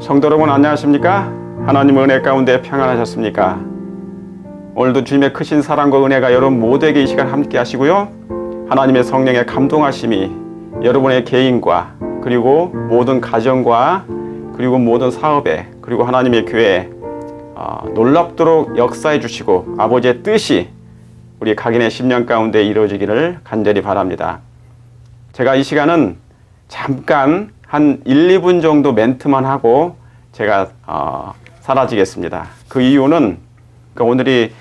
성도 여러분 안녕하십니까? 하나님 은혜 가운데 평안하셨습니까? 오늘도 주님의 크신 사랑과 은혜가 여러분 모두에게 이 시간 함께 하시고요. 하나님의 성령의 감동하심이 여러분의 개인과 그리고 모든 가정과 그리고 모든 사업에 그리고 하나님의 교회에 놀랍도록 역사해 주시고 아버지의 뜻이 우리 각인의 10년 가운데 이루어지기를 간절히 바랍니다. 제가 이 시간은 잠깐 한 1, 2분 정도 멘트만 하고 제가 사라지겠습니다. 그 이유는 오늘이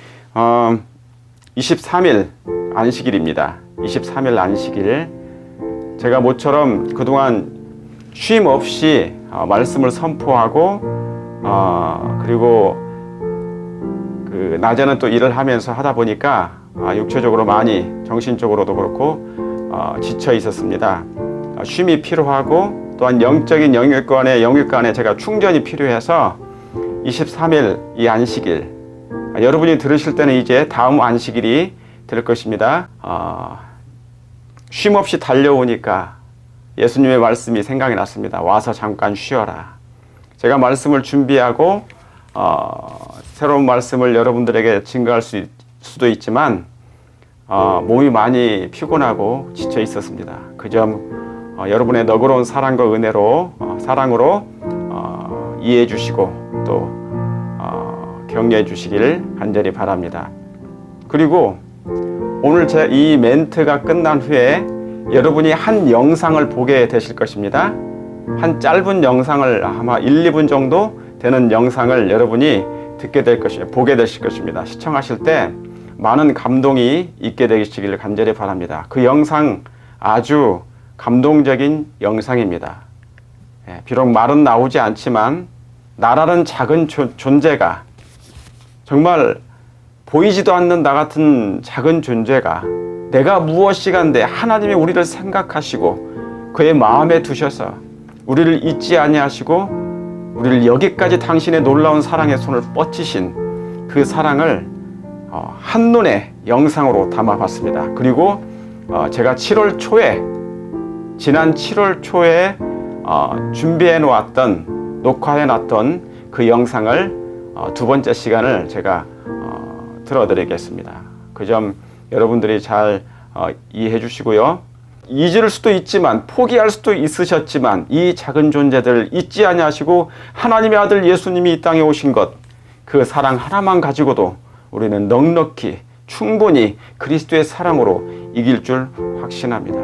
23일 안식일입니다. 23일 안식일 제가 모처럼 그동안 쉼 없이 말씀을 선포하고 그리고 그 낮에는 또 일을 하면서 하다 보니까 육체적으로 많이 정신적으로도 그렇고 지쳐 있었습니다. 쉼이 필요하고 또한 영적인 영역간에 제가 충전이 필요해서 23일 이 안식일 여러분이 들으실 때는 이제 다음 안식일이 될 것입니다. 쉼 없이 달려오니까 예수님의 말씀이 생각이 났습니다. 와서 잠깐 쉬어라. 제가 말씀을 준비하고 새로운 말씀을 여러분들에게 증거할 수도 있지만 몸이 많이 피곤하고 지쳐 있었습니다. 그 점 여러분의 너그러운 사랑과 은혜로 사랑으로 이해해 주시고 또 격려해 주시길 간절히 바랍니다. 그리고 오늘 제 이 멘트가 끝난 후에 여러분이 한 영상을 보게 되실 것입니다. 한 짧은 영상을 아마 1, 2분 정도 되는 영상을 여러분이 보게 되실 것입니다. 시청하실 때 많은 감동이 있게 되시기를 간절히 바랍니다. 그 영상 아주 감동적인 영상입니다. 비록 말은 나오지 않지만 나라는 작은 존재가 정말 보이지도 않는 나 같은 작은 존재가 내가 무엇이간데 하나님이 우리를 생각하시고 그의 마음에 두셔서 우리를 잊지 아니하시고 우리를 여기까지 당신의 놀라운 사랑의 손을 뻗치신 그 사랑을 한눈에 영상으로 담아봤습니다. 그리고 제가 지난 7월 초에 준비해 놓았던 녹화해 놨던 그 영상을 두 번째 시간을 제가 들어드리겠습니다. 그 점 여러분들이 잘 이해해 주시고요. 잊을 수도 있지만 포기할 수도 있으셨지만 이 작은 존재들을 잊지 아니하시고 하나님의 아들 예수님이 이 땅에 오신 것 그 사랑 하나만 가지고도 우리는 넉넉히 충분히 그리스도의 사랑으로 이길 줄 확신합니다.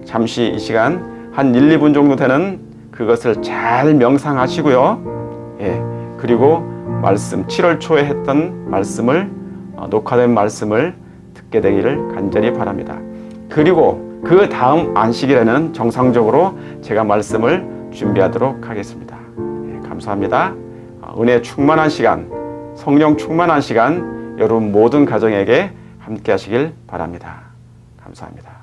잠시 이 시간 한 1, 2분 정도 되는 그것을 잘 명상하시고요. 그리고 말씀 7월 초에 했던 말씀을 녹화된 말씀을 듣게 되기를 간절히 바랍니다. 그리고 그 다음 안식일에는 정상적으로 제가 말씀을 준비하도록 하겠습니다. 감사합니다. 은혜 충만한 시간, 성령 충만한 시간 여러분 모든 가정에게 함께 하시길 바랍니다. 감사합니다.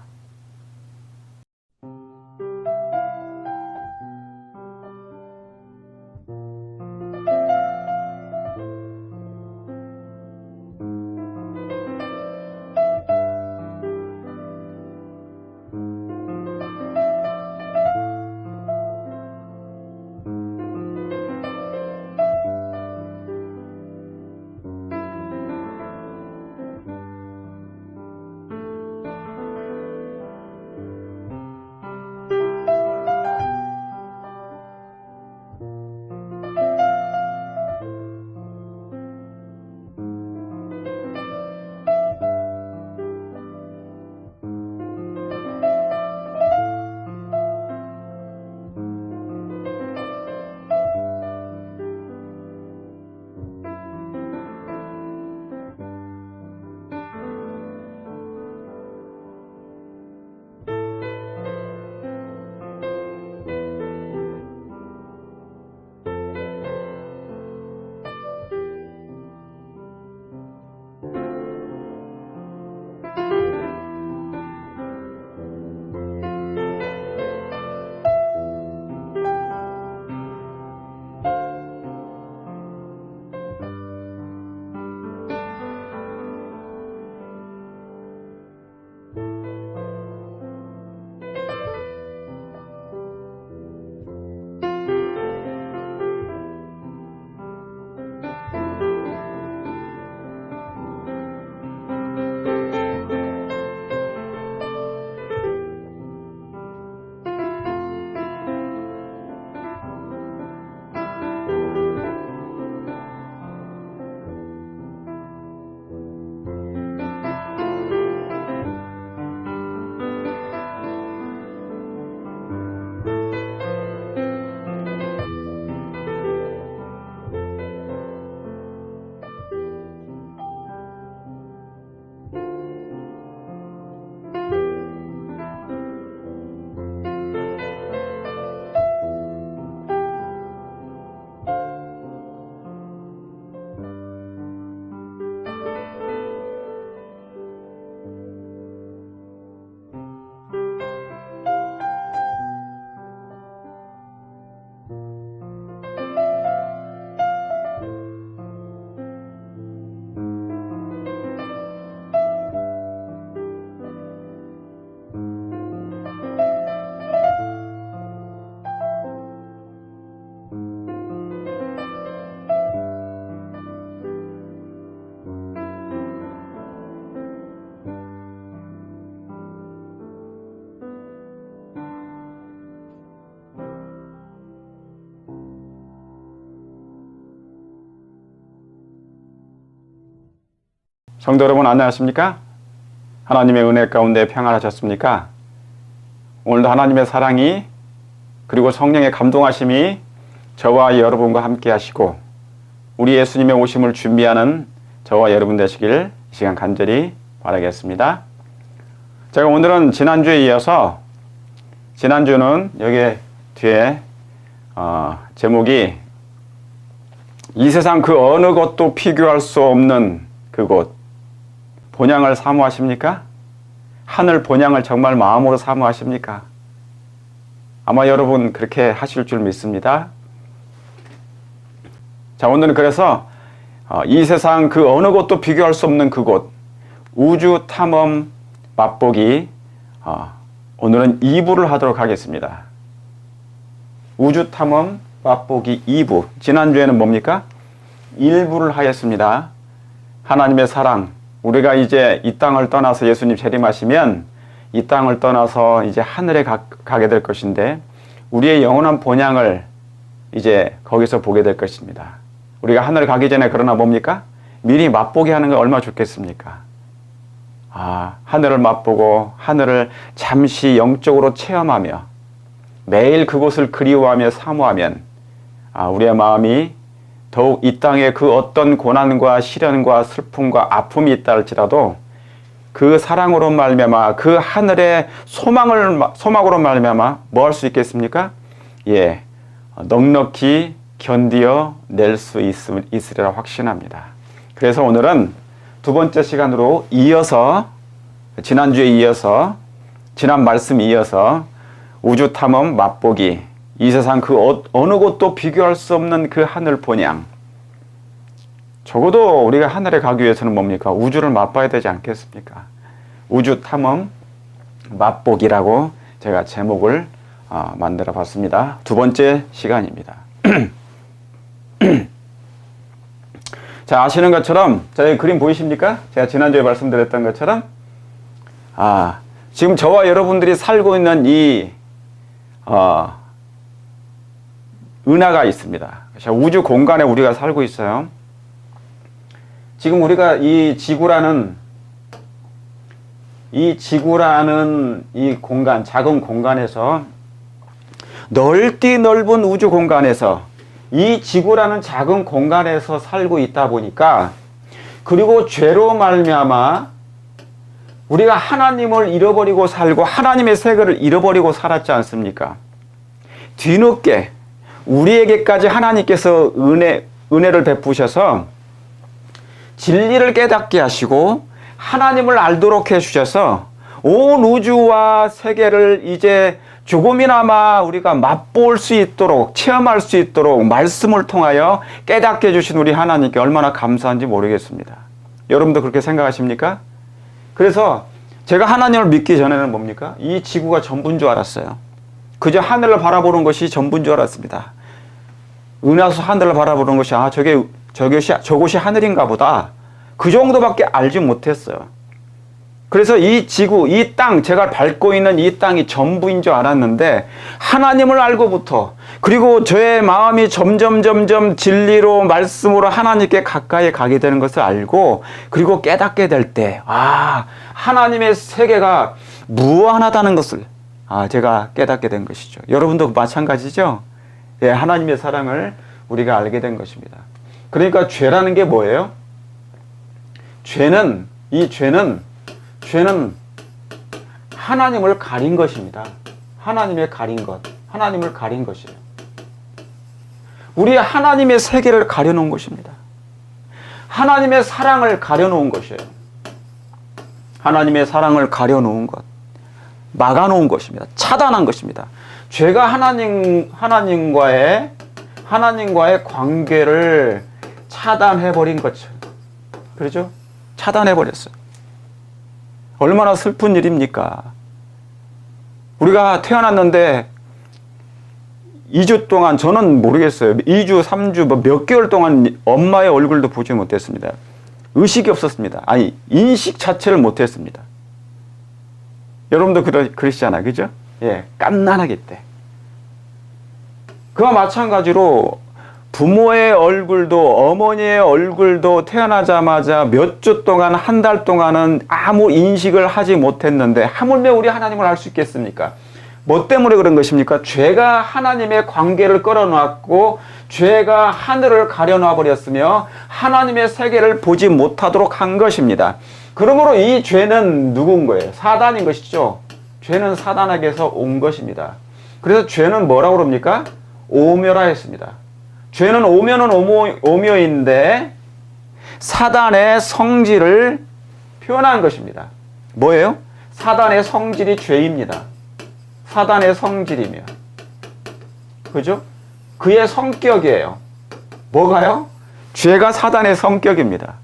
성도 여러분 안녕하십니까? 하나님의 은혜 가운데 평안하셨습니까? 오늘도 하나님의 사랑이 그리고 성령의 감동하심이 저와 여러분과 함께 하시고 우리 예수님의 오심을 준비하는 저와 여러분 되시길 이 시간 간절히 바라겠습니다. 제가 오늘은 지난주에 이어서 지난주는 여기 뒤에 제목이 이 세상 그 어느 것도 비교할 수 없는 그곳 본향을 사모하십니까? 하늘 본향을 정말 마음으로 사모하십니까? 아마 여러분 그렇게 하실 줄 믿습니다. 자, 오늘은 그래서 이 세상 그 어느 곳도 비교할 수 없는 그곳 우주 탐험 맛보기 오늘은 2부를 하도록 하겠습니다. 우주 탐험 맛보기 2부. 지난주에는 뭡니까? 1부를 하였습니다. 하나님의 사랑. 우리가 이제 이 땅을 떠나서 예수님 재림하시면 이 땅을 떠나서 이제 하늘에 가게 될 것인데 우리의 영원한 본향을 이제 거기서 보게 될 것입니다. 우리가 하늘 가기 전에 그러나 뭡니까? 미리 맛보게 하는 게 얼마나 좋겠습니까? 하늘을 맛보고 하늘을 잠시 영적으로 체험하며 매일 그곳을 그리워하며 사모하면 우리의 마음이 더욱 이 땅에 그 어떤 고난과 시련과 슬픔과 아픔이 있다 할지라도 그 사랑으로 말미암아 그 하늘의 소망으로 말미암아 뭐 할 수 있겠습니까? 예, 넉넉히 견디어 낼 수 있으리라 확신합니다. 그래서 오늘은 두 번째 시간으로 이어서 지난주에 이어서 지난 말씀 이어서 우주 탐험 맛보기 이 세상 그 어느 곳도 비교할 수 없는 그 하늘 본향. 적어도 우리가 하늘에 가기 위해서는 뭡니까? 우주를 맛봐야 되지 않겠습니까? 우주 탐험 맛보기라고 제가 제목을 만들어 봤습니다. 두 번째 시간입니다. 자, 아시는 것처럼 자, 그림 보이십니까? 제가 지난주에 말씀드렸던 것처럼 지금 저와 여러분들이 살고 있는 이 은하가 있습니다. 우주 공간에 우리가 살고 있어요. 지금 우리가 이 지구라는 이 공간, 작은 공간에서 넓디 넓은 우주 공간에서 이 지구라는 작은 공간에서 살고 있다 보니까 그리고 죄로 말미암아 우리가 하나님을 잃어버리고 살고 하나님의 세계를 잃어버리고 살았지 않습니까? 뒤늦게 우리에게까지 하나님께서 은혜를 베푸셔서 진리를 깨닫게 하시고 하나님을 알도록 해주셔서 온 우주와 세계를 이제 조금이나마 우리가 맛볼 수 있도록 체험할 수 있도록 말씀을 통하여 깨닫게 해주신 우리 하나님께 얼마나 감사한지 모르겠습니다. 여러분도 그렇게 생각하십니까? 그래서 제가 하나님을 믿기 전에는 뭡니까? 이 지구가 전부인 줄 알았어요. 그저 하늘을 바라보는 것이 전부인 줄 알았습니다. 은하수 하늘을 바라보는 것이 저곳이 하늘인가 보다. 그 정도밖에 알지 못했어요. 그래서 이 지구, 이 땅, 제가 밟고 있는 이 땅이 전부인 줄 알았는데 하나님을 알고부터 그리고 저의 마음이 점점 진리로 말씀으로 하나님께 가까이 가게 되는 것을 알고 그리고 깨닫게 될 때 하나님의 세계가 무한하다는 것을 제가 깨닫게 된 것이죠. 여러분도 마찬가지죠? 예, 하나님의 사랑을 우리가 알게 된 것입니다. 그러니까 죄라는 게 뭐예요? 죄는 하나님을 가린 것입니다. 하나님의 가린 것. 하나님을 가린 것이에요. 우리 하나님의 세계를 가려놓은 것입니다. 하나님의 사랑을 가려놓은 것이에요. 하나님의 사랑을 가려놓은 것. 막아놓은 것입니다. 차단한 것입니다. 죄가 하나님과의 관계를 차단해버린 것처럼. 그렇죠? 차단해버렸어요. 얼마나 슬픈 일입니까? 우리가 태어났는데 2주 동안 저는 모르겠어요. 2주, 3주, 몇 개월 동안 엄마의 얼굴도 보지 못했습니다. 의식이 없었습니다. 인식 자체를 못했습니다. 여러분도 그러시잖아요. 그죠? 예, 깜난하기 때. 그와 마찬가지로 부모의 얼굴도 어머니의 얼굴도 태어나자마자 몇 주 동안 한 달 동안은 아무 인식을 하지 못했는데 하물며 우리 하나님을 알 수 있겠습니까? 뭐 때문에 그런 것입니까? 죄가 하나님의 관계를 끌어놨고 죄가 하늘을 가려놔 버렸으며 하나님의 세계를 보지 못하도록 한 것입니다. 그러므로 이 죄는 누군 거예요? 사단인 것이죠. 죄는 사단에게서 온 것입니다. 그래서 죄는 뭐라고 그럽니까? 오묘라 했습니다. 죄는 오묘는 오묘인데 사단의 성질을 표현한 것입니다. 뭐예요? 사단의 성질이 죄입니다. 사단의 성질이며, 그죠? 그의 성격이에요. 뭐가요? 죄가 사단의 성격입니다.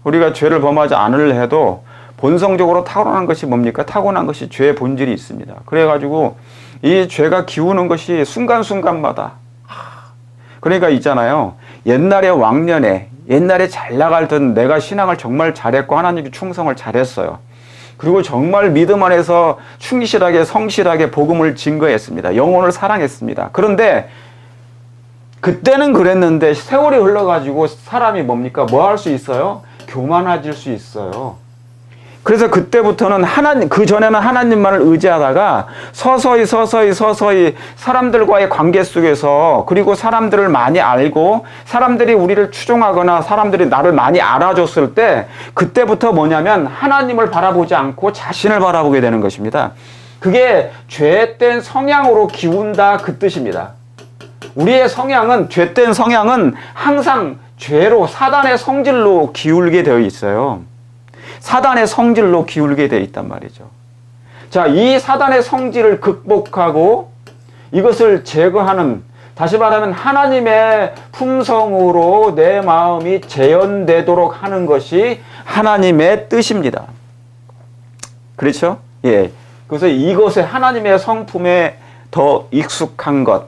우리가 죄를 범하지 않으려 해도 본성적으로 타고난 것이 뭡니까? 타고난 것이 죄의 본질이 있습니다. 그래가지고 이 죄가 기우는 것이 순간순간마다, 그러니까 있잖아요. 옛날에 왕년에, 옛날에 잘 나가던 내가 신앙을 정말 잘했고 하나님께 충성을 잘했어요. 그리고 정말 믿음 안에서 충실하게 성실하게 복음을 증거했습니다. 영혼을 사랑했습니다. 그런데 그때는 그랬는데 세월이 흘러가지고 사람이 뭡니까? 뭐 할 수 있어요? 교만해질 수 있어요. 그래서 그때부터는 그전에는 하나님만을 의지하다가 서서히 사람들과의 관계 속에서, 그리고 사람들을 많이 알고 사람들이 우리를 추종하거나 사람들이 나를 많이 알아줬을 때, 그때부터 뭐냐면 하나님을 바라보지 않고 자신을 바라보게 되는 것입니다. 그게 죄된 성향으로 기운다, 그 뜻입니다. 우리의 성향은, 죄된 성향은 항상 죄로, 사단의 성질로 기울게 되어 있어요. 사단의 성질로 기울게 되어 있단 말이죠. 자, 이 사단의 성질을 극복하고 이것을 제거하는, 다시 말하면 하나님의 품성으로 내 마음이 재현되도록 하는 것이 하나님의 뜻입니다. 그렇죠? 예. 그래서 이것에, 하나님의 성품에 더 익숙한 것,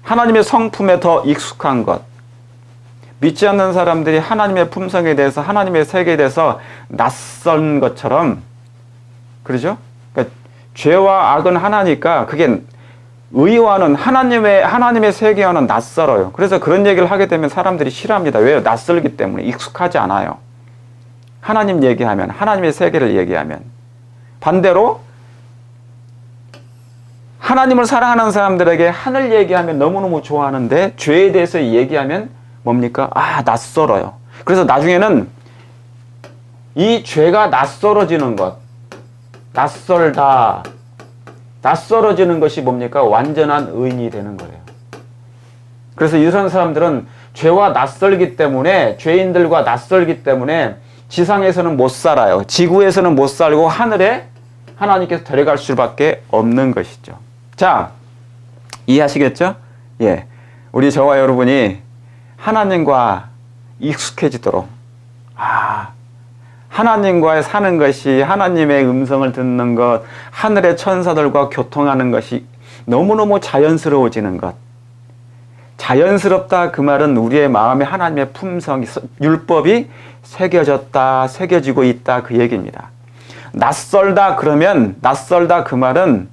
하나님의 성품에 더 익숙한 것, 믿지 않는 사람들이 하나님의 품성에 대해서, 하나님의 세계에 대해서 낯선 것처럼, 그러죠? 그러니까 죄와 악은 하나니까 그게 의와는, 하나님의 세계와는 낯설어요. 그래서 그런 얘기를 하게 되면 사람들이 싫어합니다. 왜요? 낯설기 때문에, 익숙하지 않아요. 하나님 얘기하면, 하나님의 세계를 얘기하면. 반대로 하나님을 사랑하는 사람들에게 하늘 얘기하면 너무너무 좋아하는데 죄에 대해서 얘기하면 뭡니까? 낯설어요. 그래서 나중에는 이 죄가 낯설어지는 것, 낯설어지는 것이 뭡니까? 완전한 의인이 되는 거예요. 그래서 이런 사람들은 죄와 낯설기 때문에, 죄인들과 낯설기 때문에 지상에서는 못 살아요. 지구에서는 못 살고 하늘에 하나님께서 데려갈 수밖에 없는 것이죠. 자, 이해하시겠죠? 예. 우리 저와 여러분이 하나님과 익숙해지도록, 하나님과 사는 것이, 하나님의 음성을 듣는 것, 하늘의 천사들과 교통하는 것이 너무너무 자연스러워지는 것. 자연스럽다, 그 말은 우리의 마음에 하나님의 품성이, 율법이 새겨지고 있다, 그 얘기입니다. 낯설다, 그러면, 낯설다, 그 말은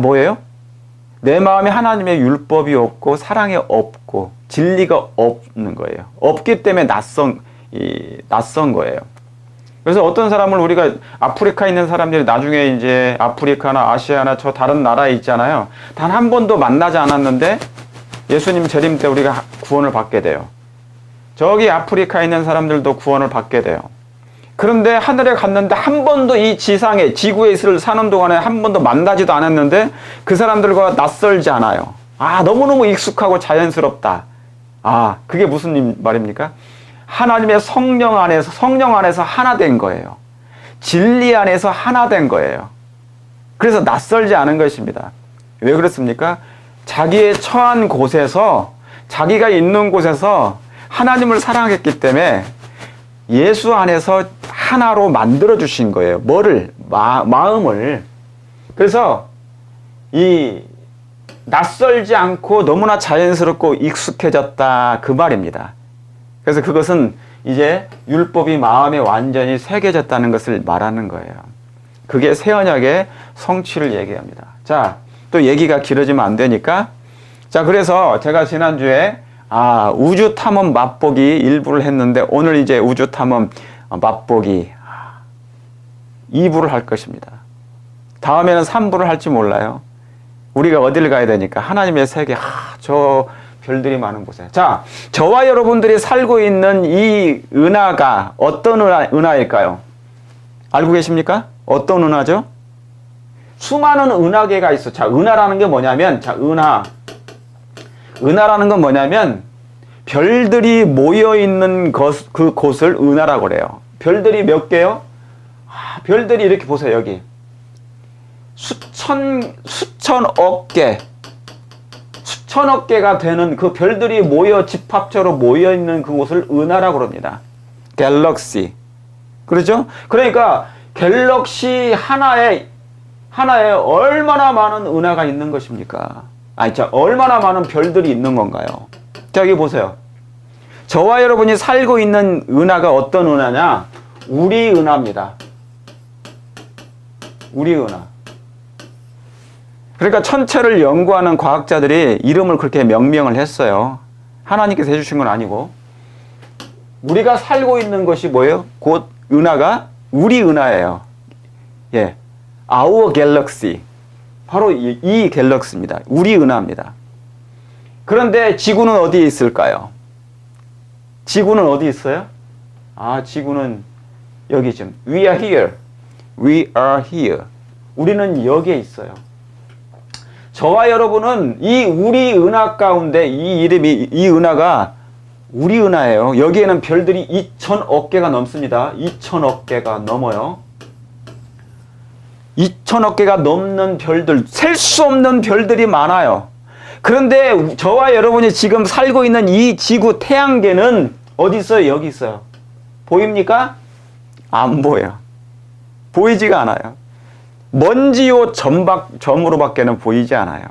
뭐예요? 내 마음에 하나님의 율법이 없고 사랑이 없고 진리가 없는 거예요. 없기 때문에 낯선 거예요. 그래서 어떤 사람을, 우리가 아프리카에 있는 사람들이 나중에 이제 아프리카나 아시아나 저 다른 나라에 있잖아요. 단 한 번도 만나지 않았는데 예수님 재림 때 우리가 구원을 받게 돼요. 저기 아프리카에 있는 사람들도 구원을 받게 돼요. 그런데 하늘에 갔는데 한 번도 이 지상에, 지구에 사는 동안에 한 번도 만나지도 않았는데 그 사람들과 낯설지 않아요. 너무너무 익숙하고 자연스럽다. 그게 무슨 말입니까? 하나님의 성령 안에서 하나 된 거예요. 진리 안에서 하나 된 거예요. 그래서 낯설지 않은 것입니다. 왜 그렇습니까? 자기의 처한 곳에서, 자기가 있는 곳에서 하나님을 사랑했기 때문에 예수 안에서 하나로 만들어 주신 거예요. 뭐를? 마음을. 그래서 이 낯설지 않고 너무나 자연스럽고 익숙해졌다, 그 말입니다. 그래서 그것은 이제 율법이 마음에 완전히 새겨졌다는 것을 말하는 거예요. 그게 새 언약의 성취를 얘기합니다. 자, 또 얘기가 길어지면 안 되니까, 자, 그래서 제가 지난주에 우주 탐험 맛보기 일부를 했는데 오늘 이제 우주 탐험 맛보기 2부를 할 것입니다. 다음에는 3부를 할지 몰라요. 우리가 어디를 가야 되니까 하나님의 세계, 저 별들이 많은 곳에. 자, 저와 여러분들이 살고 있는 이 은하가 어떤 은하일까요? 알고 계십니까? 어떤 은하죠? 수많은 은하계가 있어. 자, 은하라는 게 뭐냐면, 은하라는 건 뭐냐면 별들이 모여 있는 그 곳을 은하라고 그래요. 별들이 몇 개요? 별들이 이렇게 보세요. 여기 수천억 개가 되는 그 별들이 모여 집합체로 모여 있는 그곳을 은하라고 그럽니다. 갤럭시. 그렇죠? 그러니까 갤럭시 하나에 얼마나 많은 은하가 있는 것입니까? 얼마나 많은 별들이 있는 건가요? 자, 여기 보세요. 저와 여러분이 살고 있는 은하가 어떤 은하냐? 우리 은하입니다. 우리 은하. 그러니까 천체를 연구하는 과학자들이 이름을 그렇게 명명을 했어요. 하나님께서 해주신 건 아니고. 우리가 살고 있는 것이 뭐예요? 곧 은하가 우리 은하예요. 예, Our Galaxy. 바로 이 갤럭시입니다. 우리 은하입니다. 그런데 지구는 어디에 있을까요? 지구는 어디 있어요? 지구는 여기 좀. We are here. We are here. 우리는 여기에 있어요. 저와 여러분은 이 우리 은하 가운데 이 은하가 우리 은하예요. 여기에는 별들이 2천억 개가 넘습니다. 2천억 개가 넘어요. 2천억 개가 넘는 별들, 셀 수 없는 별들이 많아요. 그런데 저와 여러분이 지금 살고 있는 이 지구 태양계는 어디 있어요? 여기 있어요. 보입니까? 안 보여요. 보이지가 않아요. 먼지요 점으로밖에는 보이지 않아요.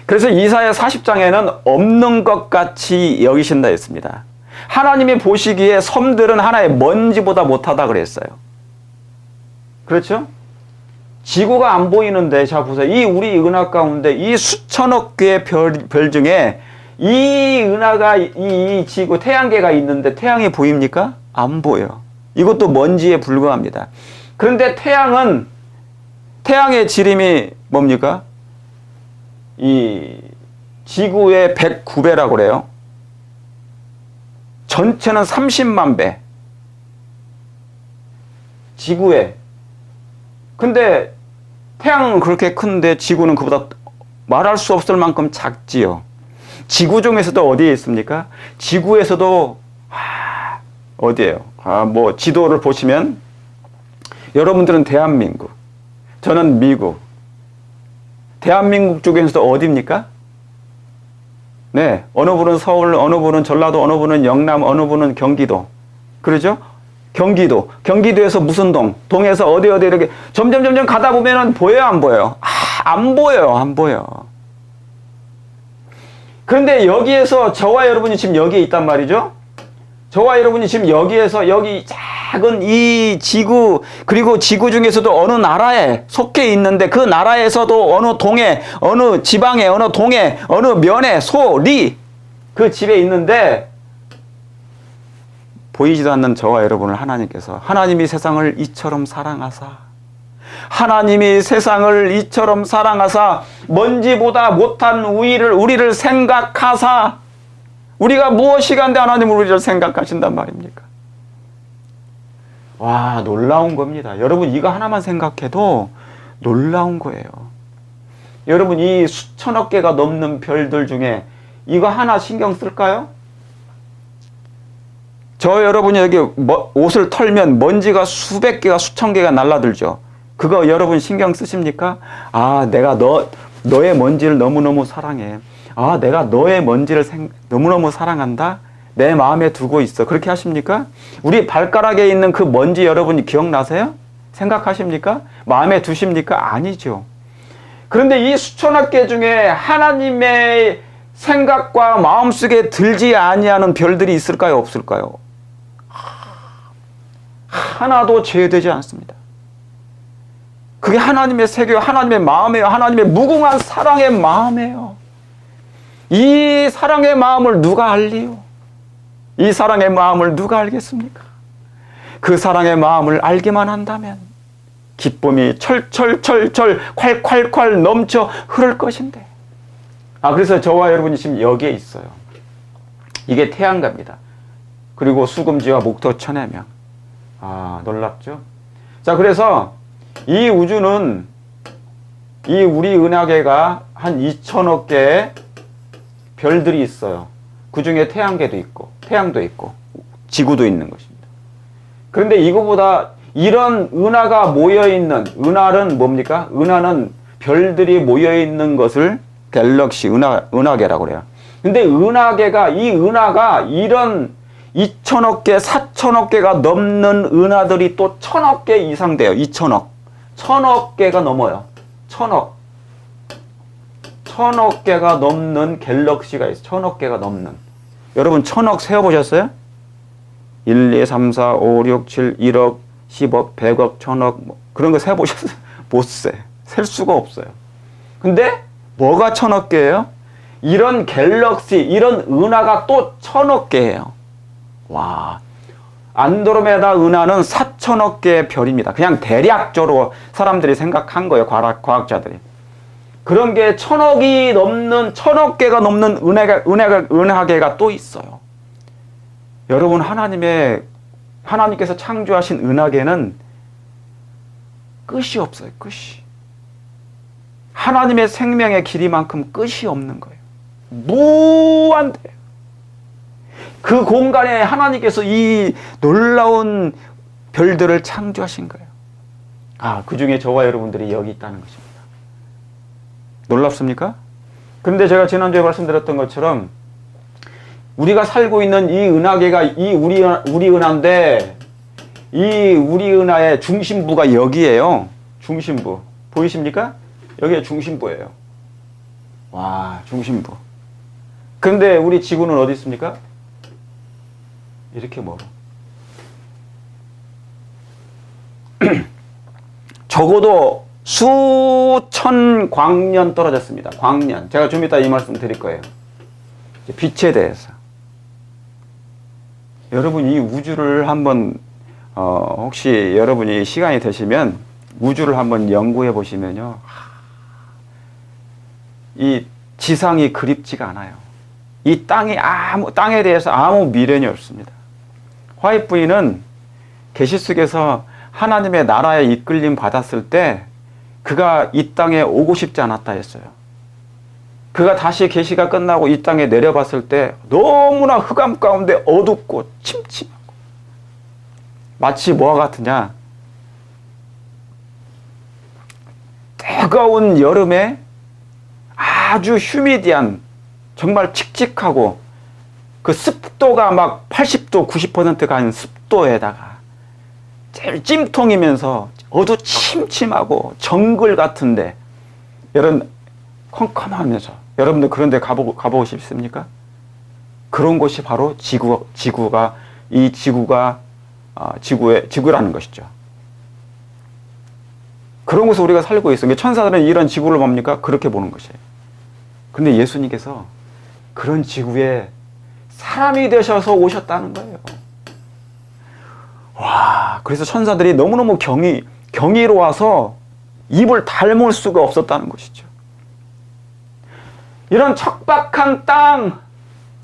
그래서 이사야 40장에는 없는 것 같이 여기신다 했습니다. 하나님이 보시기에 섬들은 하나의 먼지보다 못하다 그랬어요. 그렇죠? 지구가 안 보이는데, 자 보세요. 이 우리 은하 가운데 이 수천억 개의 별 중에 이 은하가 이 지구 태양계가 있는데 태양이 보입니까? 안 보여. 이것도 먼지에 불과합니다. 그런데 태양의 지름이 뭡니까? 이 지구의 109배라고 그래요. 전체는 30만 배. 지구에. 근데 태양은 그렇게 큰데 지구는 그보다 말할 수 없을 만큼 작지요. 지구 중에서도 어디에 있습니까? 지구에서도 어디예요? 뭐 지도를 보시면 여러분들은 대한민국, 저는 미국. 대한민국 쪽에서도 어디입니까? 네, 어느 분은 서울, 어느 분은 전라도, 어느 분은 영남, 어느 분은 경기도. 그러죠? 경기도에서 무슨 동에서 어디 이렇게 점점 가다 보면은 보여요, 안 보여요? 안 보여요. 그런데 여기에서 저와 여러분이 지금 여기에 있단 말이죠? 저와 여러분이 지금 여기에서 여기 작은 이 지구, 그리고 지구 중에서도 어느 나라에 속해 있는데 그 나라에서도 어느 동에, 어느 지방에, 어느 동에, 어느 면에, 그 집에 있는데 보이지도 않는 저와 여러분을 하나님께서 하나님이 세상을 이처럼 사랑하사 먼지보다 못한 우리를 생각하사 우리가 무엇이 간데 하나님은 우리를 생각하신단 말입니까? 와, 놀라운 겁니다. 여러분 이거 하나만 생각해도 놀라운 거예요. 여러분 이 수천억 개가 넘는 별들 중에 이거 하나 신경 쓸까요? 여러분이 여기 옷을 털면 먼지가 수백 개가 수천 개가 날라들죠. 그거 여러분 신경 쓰십니까? 내가 너의 먼지를 너무너무 사랑해. 내가 너의 먼지를 너무너무 사랑한다? 내 마음에 두고 있어. 그렇게 하십니까? 우리 발가락에 있는 그 먼지 여러분이 기억나세요? 생각하십니까? 마음에 두십니까? 아니죠. 그런데 이 수천억 개 중에 하나님의 생각과 마음속에 들지 아니하는 별들이 있을까요? 없을까요? 하나도 제외되지 않습니다. 그게 하나님의 세계요, 하나님의 마음이에요. 하나님의 무궁한 사랑의 마음이에요. 이 사랑의 마음을 누가 알리요? 이 사랑의 마음을 누가 알겠습니까? 그 사랑의 마음을 알기만 한다면 기쁨이 철철철철 콸콸콸 넘쳐 흐를 것인데. 그래서 저와 여러분이 지금 여기에 있어요. 이게 태양갑니다. 그리고 수금지와 목토 천해명. 놀랍죠? 자, 그래서 이 우주는 이 우리 은하계가 한 2천억 개의 별들이 있어요. 그 중에 태양계도 있고 태양도 있고 지구도 있는 것입니다. 그런데 이거보다 이런 은하가 모여있는, 은하는 뭡니까? 은하는 별들이 모여있는 것을 갤럭시, 은하계라고 그래요. 근데 이 은하가 이런 2천억 개, 4천억 개가 넘는 은하들이 또 1,000억 개 이상 돼요. 2천억. 1,000억 개가 넘어요. 1,000억. 1,000억 개가 넘는 갤럭시가 있어요. 1,000억 개가 넘는. 여러분 1,000억 세어보셨어요? 1, 2, 3, 4, 5, 6, 7, 1억, 10억, 100억, 1,000억 그런 거 세어보셨어요? 못 세. 셀 수가 없어요. 근데 뭐가 1,000억 개예요? 이런 갤럭시, 이런 은하가 또 1,000억 개예요. 와, 안드로메다 은하는 4천억 개의 별입니다. 그냥 대략적으로 사람들이 생각한 거예요. 과학자들이. 그런 게 1,000억 개가 넘는 은하계가 또 있어요. 여러분, 하나님께서 창조하신 은하계는 끝이 없어요. 끝이. 하나님의 생명의 길이만큼 끝이 없는 거예요. 무한대요. 그 공간에 하나님께서 이 놀라운 별들을 창조하신 거예요. 그 중에 저와 여러분들이 여기 있다는 것입니다. 놀랍습니까? 그런데 제가 지난주에 말씀드렸던 것처럼 우리가 살고 있는 이 은하계가 이 우리 은하인데, 이 우리 은하의 중심부가 여기에요. 중심부. 보이십니까? 여기가 중심부예요. 와, 중심부. 그런데 우리 지구는 어디 있습니까? 이렇게 멀어. 적어도 수천 광년 떨어졌습니다. 광년. 제가 좀 이따 이 말씀 드릴 거예요. 빛에 대해서. 여러분, 이 우주를 한번 혹시 여러분이 시간이 되시면 우주를 한번 연구해 보시면요, 이 지상이 그립지가 않아요. 이 땅에 대해서 아무 미련이 없습니다. 화이트 부인은 계시 속에서 하나님의 나라에 이끌림 받았을 때 그가 이 땅에 오고 싶지 않았다 했어요. 그가 다시 계시가 끝나고 이 땅에 내려봤을 때 너무나 흑암 가운데 어둡고 침침하고, 마치 뭐와 같으냐, 뜨거운 여름에 아주 휴미디한, 정말 칙칙하고 그 습도가 막 80도, 90% 가는 습도에다가 제일 찜통이면서 어두침침하고 정글 같은데, 여러분 컴컴하면서, 여러분들 그런 데 가보고 싶습니까? 그런 곳이 바로 지구라는 것이죠. 그런 곳에 우리가 살고 있어요. 천사들은 이런 지구를 뭡니까? 그렇게 보는 것이에요. 근데 예수님께서 그런 지구에 사람이 되셔서 오셨다는 거예요. 와, 그래서 천사들이 너무너무 경이로워서 입을 다물 수가 없었다는 것이죠. 이런 척박한 땅,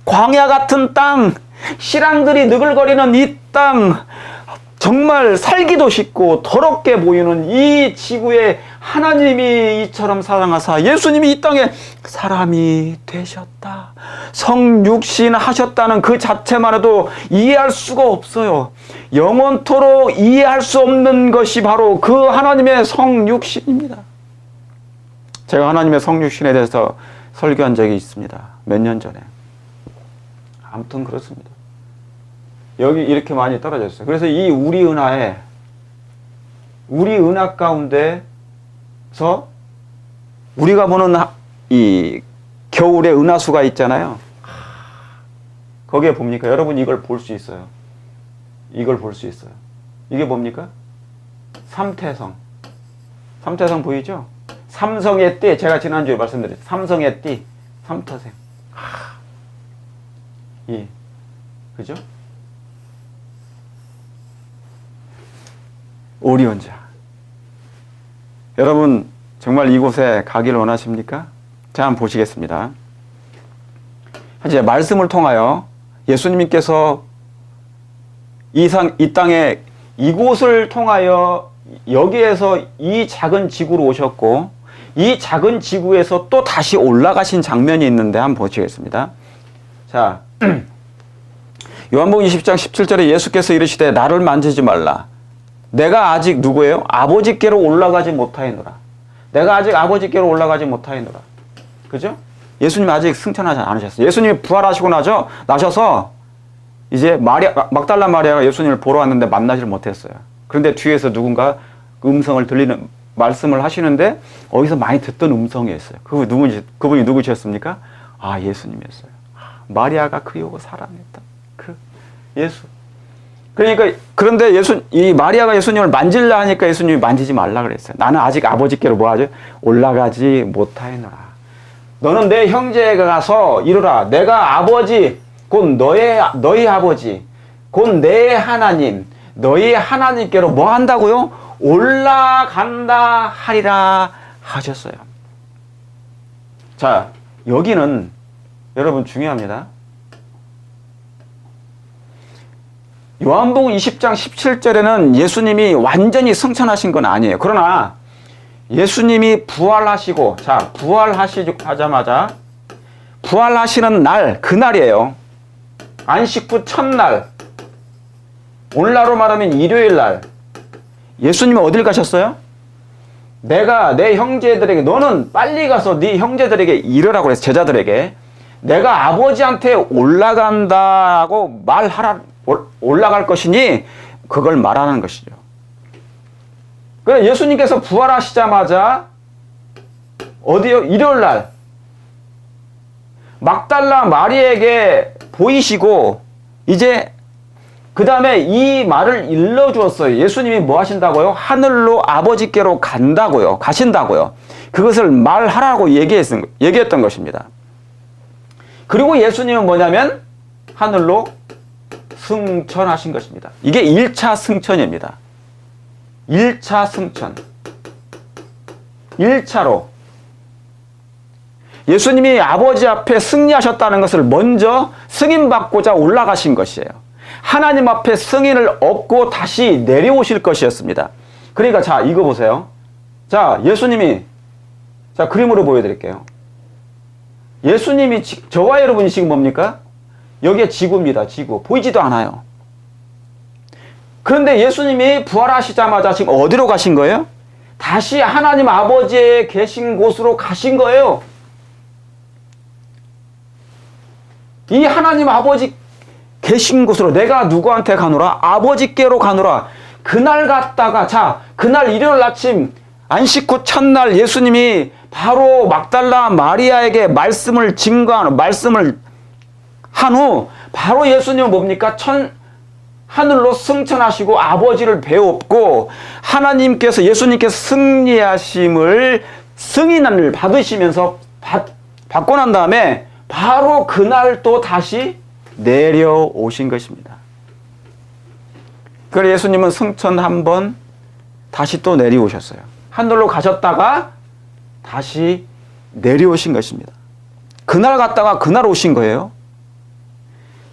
광야 같은 땅, 실랑들이 느글거리는 이 땅, 정말 살기도 쉽고 더럽게 보이는 이 지구에 하나님이 이처럼 사랑하사 예수님이 이 땅에 사람이 되셨다, 성육신 하셨다는 그 자체만 해도 이해할 수가 없어요. 영원토록 이해할 수 없는 것이 바로 그 하나님의 성육신입니다. 제가 하나님의 성육신에 대해서 설교한 적이 있습니다. 몇 년 전에. 아무튼 그렇습니다. 여기 이렇게 많이 떨어져 있어요. 그래서 이 우리 은하 가운데서 우리가 보는 이 겨울의 은하수가 있잖아요. 거기에 봅니까? 여러분 이걸 볼 수 있어요. 이걸 볼 수 있어요. 이게 뭡니까? 삼태성. 삼태성 보이죠? 삼성의 띠, 제가 지난주에 말씀드렸죠. 삼성의 띠, 삼터생. 그죠? 오리온자. 여러분 정말 이곳에 가기를 원하십니까? 자, 한번 보시겠습니다. 이제 말씀을 통하여 예수님께서 이 땅에 이곳을 통하여 여기에서 이 작은 지구로 오셨고 이 작은 지구에서 또 다시 올라가신 장면이 있는데 한번 보시겠습니다. 자, 요한복음 20장 17절에 예수께서 이르시되 나를 만지지 말라. 내가 아직 누구예요? 아버지께로 올라가지 못하였노라. 내가 아직 아버지께로 올라가지 못하였노라. 그죠? 예수님 아직 승천하지 않으셨어요. 예수님이 부활하시고 나셔서 이제 막달라 마리아가 예수님을 보러 왔는데 만나지를 못했어요. 그런데 뒤에서 누군가 음성을 들리는 말씀을 하시는데 어디서 많이 듣던 음성이었어요. 그분이 누구셨습니까? 아, 예수님이었어요. 마리아가 그리고 사랑했던 그 예수. 그러니까 그런데 이 마리아가 예수님을 만질라 하니까 예수님이 만지지 말라 그랬어요. 나는 아직 아버지께로 뭐하죠? 올라가지 못하였노라. 너는 내 형제에게 가서 이르라. 내가 아버지 곧 너희 아버지 곧 내 하나님 너희 하나님께로 뭐 한다고요? 올라간다 하리라 하셨어요. 자, 여기는 여러분 중요합니다. 요한복음 20장 17절에는 예수님이 완전히 승천하신 건 아니에요. 그러나 예수님이 부활하시고, 자, 부활하자마자 부활하시는 날, 그날이에요. 안식 후 첫날, 오늘날로 말하면 일요일 날, 예수님은 어딜 가셨어요? 내가 내 형제들에게, 너는 빨리 가서 네 형제들에게 이르라고 그랬어. 제자들에게. 내가 아버지한테 올라간다고 올라갈 것이니 그걸 말하는 것이죠. 그래, 예수님께서 부활하시자마자 어디요? 일요일 날 막달라 마리에게 보이시고 이제 그 다음에 이 말을 일러주었어요. 예수님이 뭐 하신다고요? 하늘로 아버지께로 가신다고요. 그것을 말하라고 얘기했던 것입니다. 그리고 예수님은 뭐냐면 하늘로 승천하신 것입니다. 이게 1차 승천입니다. 1차 승천. 1차로 예수님이 아버지 앞에 승리하셨다는 것을 먼저 승인받고자 올라가신 것이에요. 하나님 앞에 승인을 얻고 다시 내려오실 것이었습니다. 그러니까 자, 이거 보세요. 자, 예수님이, 자, 그림으로 보여드릴게요. 예수님이, 저와 여러분이 지금 뭡니까? 여기에 지구입니다. 지구. 보이지도 않아요. 그런데 예수님이 부활하시자마자 지금 어디로 가신 거예요? 다시 하나님 아버지의 계신 곳으로 가신 거예요. 이 하나님 아버지 계신 곳으로 내가 누구한테 가노라? 아버지께로 가노라. 그날 갔다가, 자, 그날 일요일 아침 안식 후 첫날 예수님이 바로 막달라 마리아에게 말씀을 한 후 바로 예수님은 뭡니까? 하늘로 승천하시고 아버지를 배웠고 하나님께서 예수님께서 승인을 받으시면서 받고 난 다음에 바로 그날 또 다시 내려오신 것입니다. 그래서 예수님은 승천 한 번 다시 또 내려오셨어요. 하늘로 가셨다가 다시 내려오신 것입니다. 그날 갔다가 그날 오신 거예요.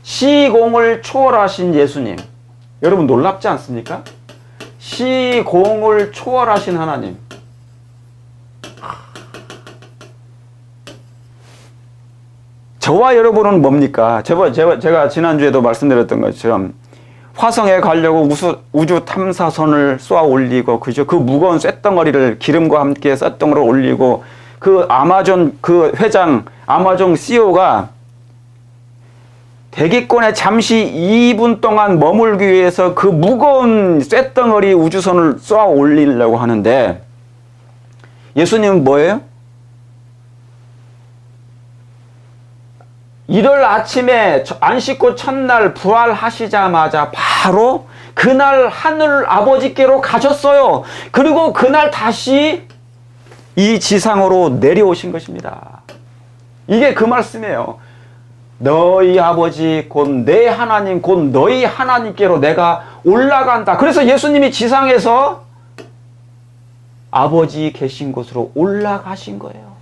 시공을 초월하신 예수님. 여러분 놀랍지 않습니까? 시공을 초월하신 하나님. 저와 여러분은 뭡니까? 제가 지난주에도 말씀드렸던 것처럼 화성에 가려고 우주 탐사선을 쏘아 올리고, 그죠? 그 무거운 쇳덩어리를 기름과 함께 쇳덩어리를 올리고, 그 아마존 그 회장, 아마존 CEO가 대기권에 잠시 2분 동안 머물기 위해서 그 무거운 쇳덩어리 우주선을 쏘아 올리려고 하는데, 예수님은 뭐예요? 일요일 아침에 안식 후 첫날 부활하시자마자 바로 그날 하늘 아버지께로 가셨어요. 그리고 그날 다시 이 지상으로 내려오신 것입니다. 이게 그 말씀이에요. 너희 아버지 곧 내 하나님 곧 너희 하나님께로 내가 올라간다. 그래서 예수님이 지상에서 아버지 계신 곳으로 올라가신 거예요.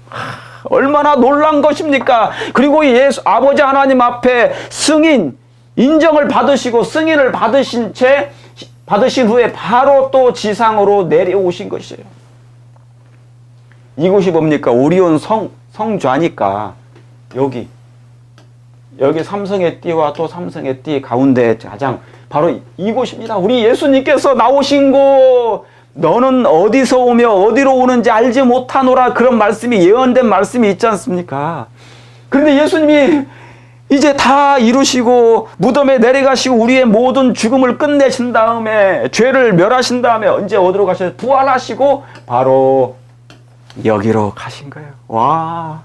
얼마나 놀란 것입니까? 그리고 아버지 하나님 앞에 승인, 인정을 받으시고 승인을 받으신 후에 바로 또 지상으로 내려오신 것이에요. 이곳이 뭡니까? 오리온 성좌니까 여기 삼성의 띠와 또 삼성의 띠 가운데 가장 바로 이곳입니다. 우리 예수님께서 나오신 곳, 너는 어디서 오며 어디로 오는지 알지 못하노라, 그런 말씀이 예언된 말씀이 있지 않습니까? 그런데 예수님이 이제 다 이루시고 무덤에 내려가시고 우리의 모든 죽음을 끝내신 다음에 죄를 멸하신 다음에 언제 어디로 가셔서 부활하시고 바로 여기로 가신 거예요. 와,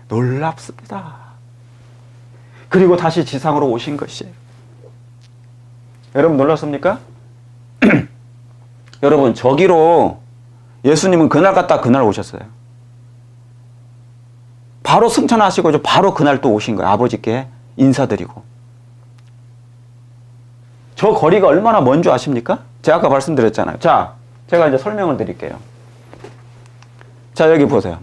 놀랍습니다. 그리고 다시 지상으로 오신 것이에요. 여러분 놀랐습니까? 여러분 저기로 예수님은 그날 갔다 그날 오셨어요. 바로 승천하시고 바로 그날 또 오신 거예요. 아버지께 인사드리고. 저 거리가 얼마나 먼 줄 아십니까? 제가 아까 말씀드렸잖아요. 자, 제가 이제 설명을 드릴게요. 자, 여기 보세요.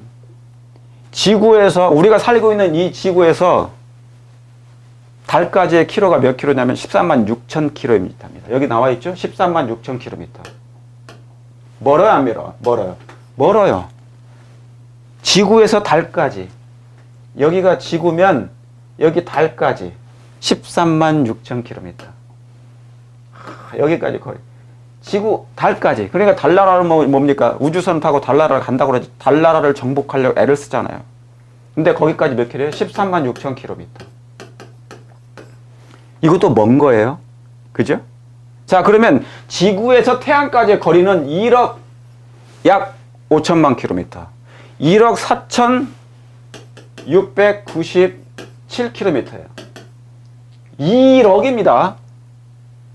지구에서, 우리가 살고 있는 이 지구에서 달까지의 키로가 몇 킬로냐면 13만 6천 킬로미터입니다. 여기 나와 있죠? 13만 6천 킬로미터. 멀어요, 안 멀어요? 멀어요. 지구에서 달까지. 여기가 지구면 여기 달까지 13만 6천 킬로미터. 여기까지 거의. 지구, 달까지. 그러니까 달나라는 뭡니까? 우주선 타고 달나라를 간다고 그러지. 달나라를 정복하려고 애를 쓰잖아요. 근데 거기까지 몇 킬로예요? 13만 6천 킬로미터. 이것도 먼 거예요. 그죠? 자, 그러면 지구에서 태양까지의 거리는 1억 약 5천만 킬로미터. 1억 4,697킬로미터예요. 1억입니다.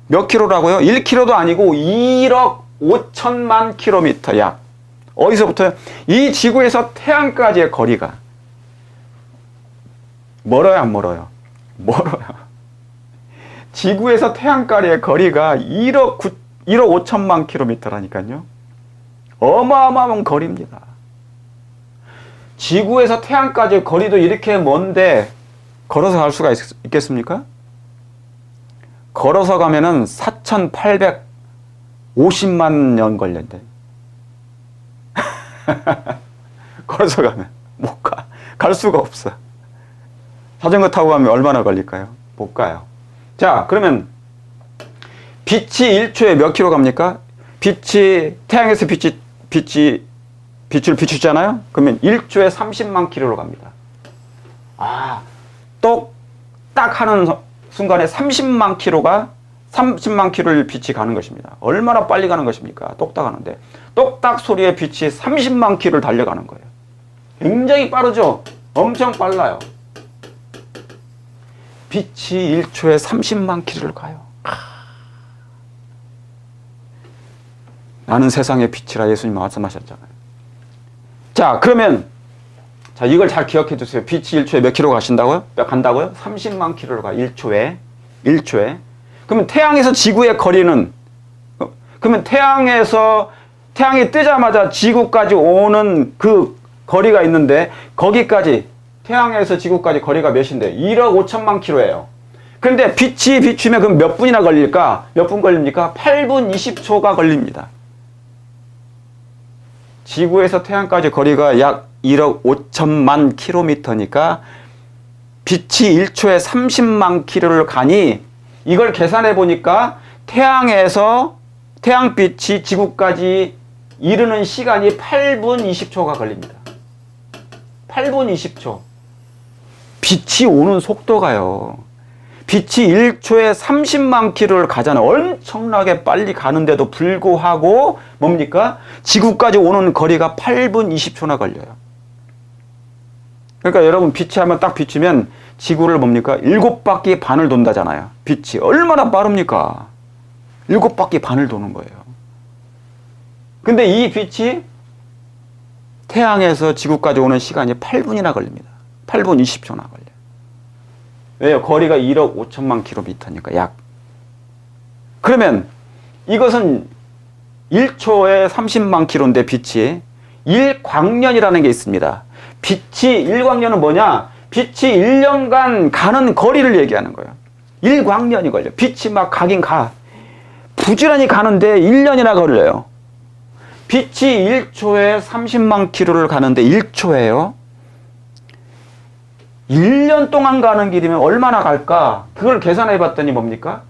몇 킬로라고요? 1킬로도 아니고 1억 5천만 킬로미터 약. 어디서부터요? 이 지구에서 태양까지의 거리가 멀어요, 안 멀어요? 멀어요. 지구에서 태양까지의 거리가 1억 5천만 킬로미터라니까요. 어마어마한 거리입니다. 지구에서 태양까지의 거리도 이렇게 먼데 걸어서 갈 수가 있겠습니까? 걸어서 가면은 4,850만 년 걸린대. 걸어서 가면 못 가. 갈 수가 없어. 자전거 타고 가면 얼마나 걸릴까요? 못 가요. 자, 그러면 빛이 1초에 몇 킬로 갑니까? 태양에서 빛을 비추잖아요? 그러면 1초에 30만 킬로로 갑니다. 아, 딱 하는 순간에 30만 킬로를 빛이 가는 것입니다. 얼마나 빨리 가는 것입니까? 똑딱 하는데. 똑딱 소리의 빛이 30만 킬로를 달려가는 거예요. 굉장히 빠르죠? 엄청 빨라요. 빛이 1초에 30만 킬로를 가요. 나는 세상의 빛이라 예수님 말씀하셨잖아요. 자, 그러면 자, 이걸 잘 기억해 주세요. 빛이 1초에 몇 킬로 간다고요? 30만 킬로를 가. 1초에. 그러면 태양에서 지구의 거리는, 그러면 태양이 뜨자마자 지구까지 오는 그 거리가 있는데, 거기까지, 태양에서 지구까지 거리가 몇인데? 1억 5천만 킬로예요. 그런데 빛이 비추면 그럼 몇 분이나 걸릴까? 몇 분 걸립니까? 8분 20초가 걸립니다. 지구에서 태양까지 거리가 약 1억 5천만 킬로미터니까 빛이 1초에 30만 킬로를 가니, 이걸 계산해 보니까 태양빛이 지구까지 이르는 시간이 8분 20초가 걸립니다. 8분 20초. 빛이 오는 속도가요. 빛이 1초에 30만 킬로를 가잖아요. 엄청나게 빨리 가는데도 불구하고 뭡니까? 지구까지 오는 거리가 8분 20초나 걸려요. 그러니까 여러분, 빛이 하면 딱 비추면 지구를 뭡니까? 7바퀴 반을 돈다잖아요. 빛이 얼마나 빠릅니까? 7바퀴 반을 도는 거예요. 근데 이 빛이 태양에서 지구까지 오는 시간이 8분이나 걸립니다. 8분 20초나 걸려요. 왜요? 거리가 1억 5천만 킬로미터니까 약. 그러면 이것은 1초에 30만 킬로인데 빛이 1광년이라는 게 있습니다. 빛이 1광년은 뭐냐? 빛이 1년간 가는 거리를 얘기하는 거예요. 1광년이 걸려. 빛이 막 가긴 가. 부지런히 가는데 1년이나 걸려요. 빛이 1초에 30만 킬로를 가는데 1초예요. 1년 동안 가는 길이면 얼마나 갈까? 그걸 계산해 봤더니 뭡니까?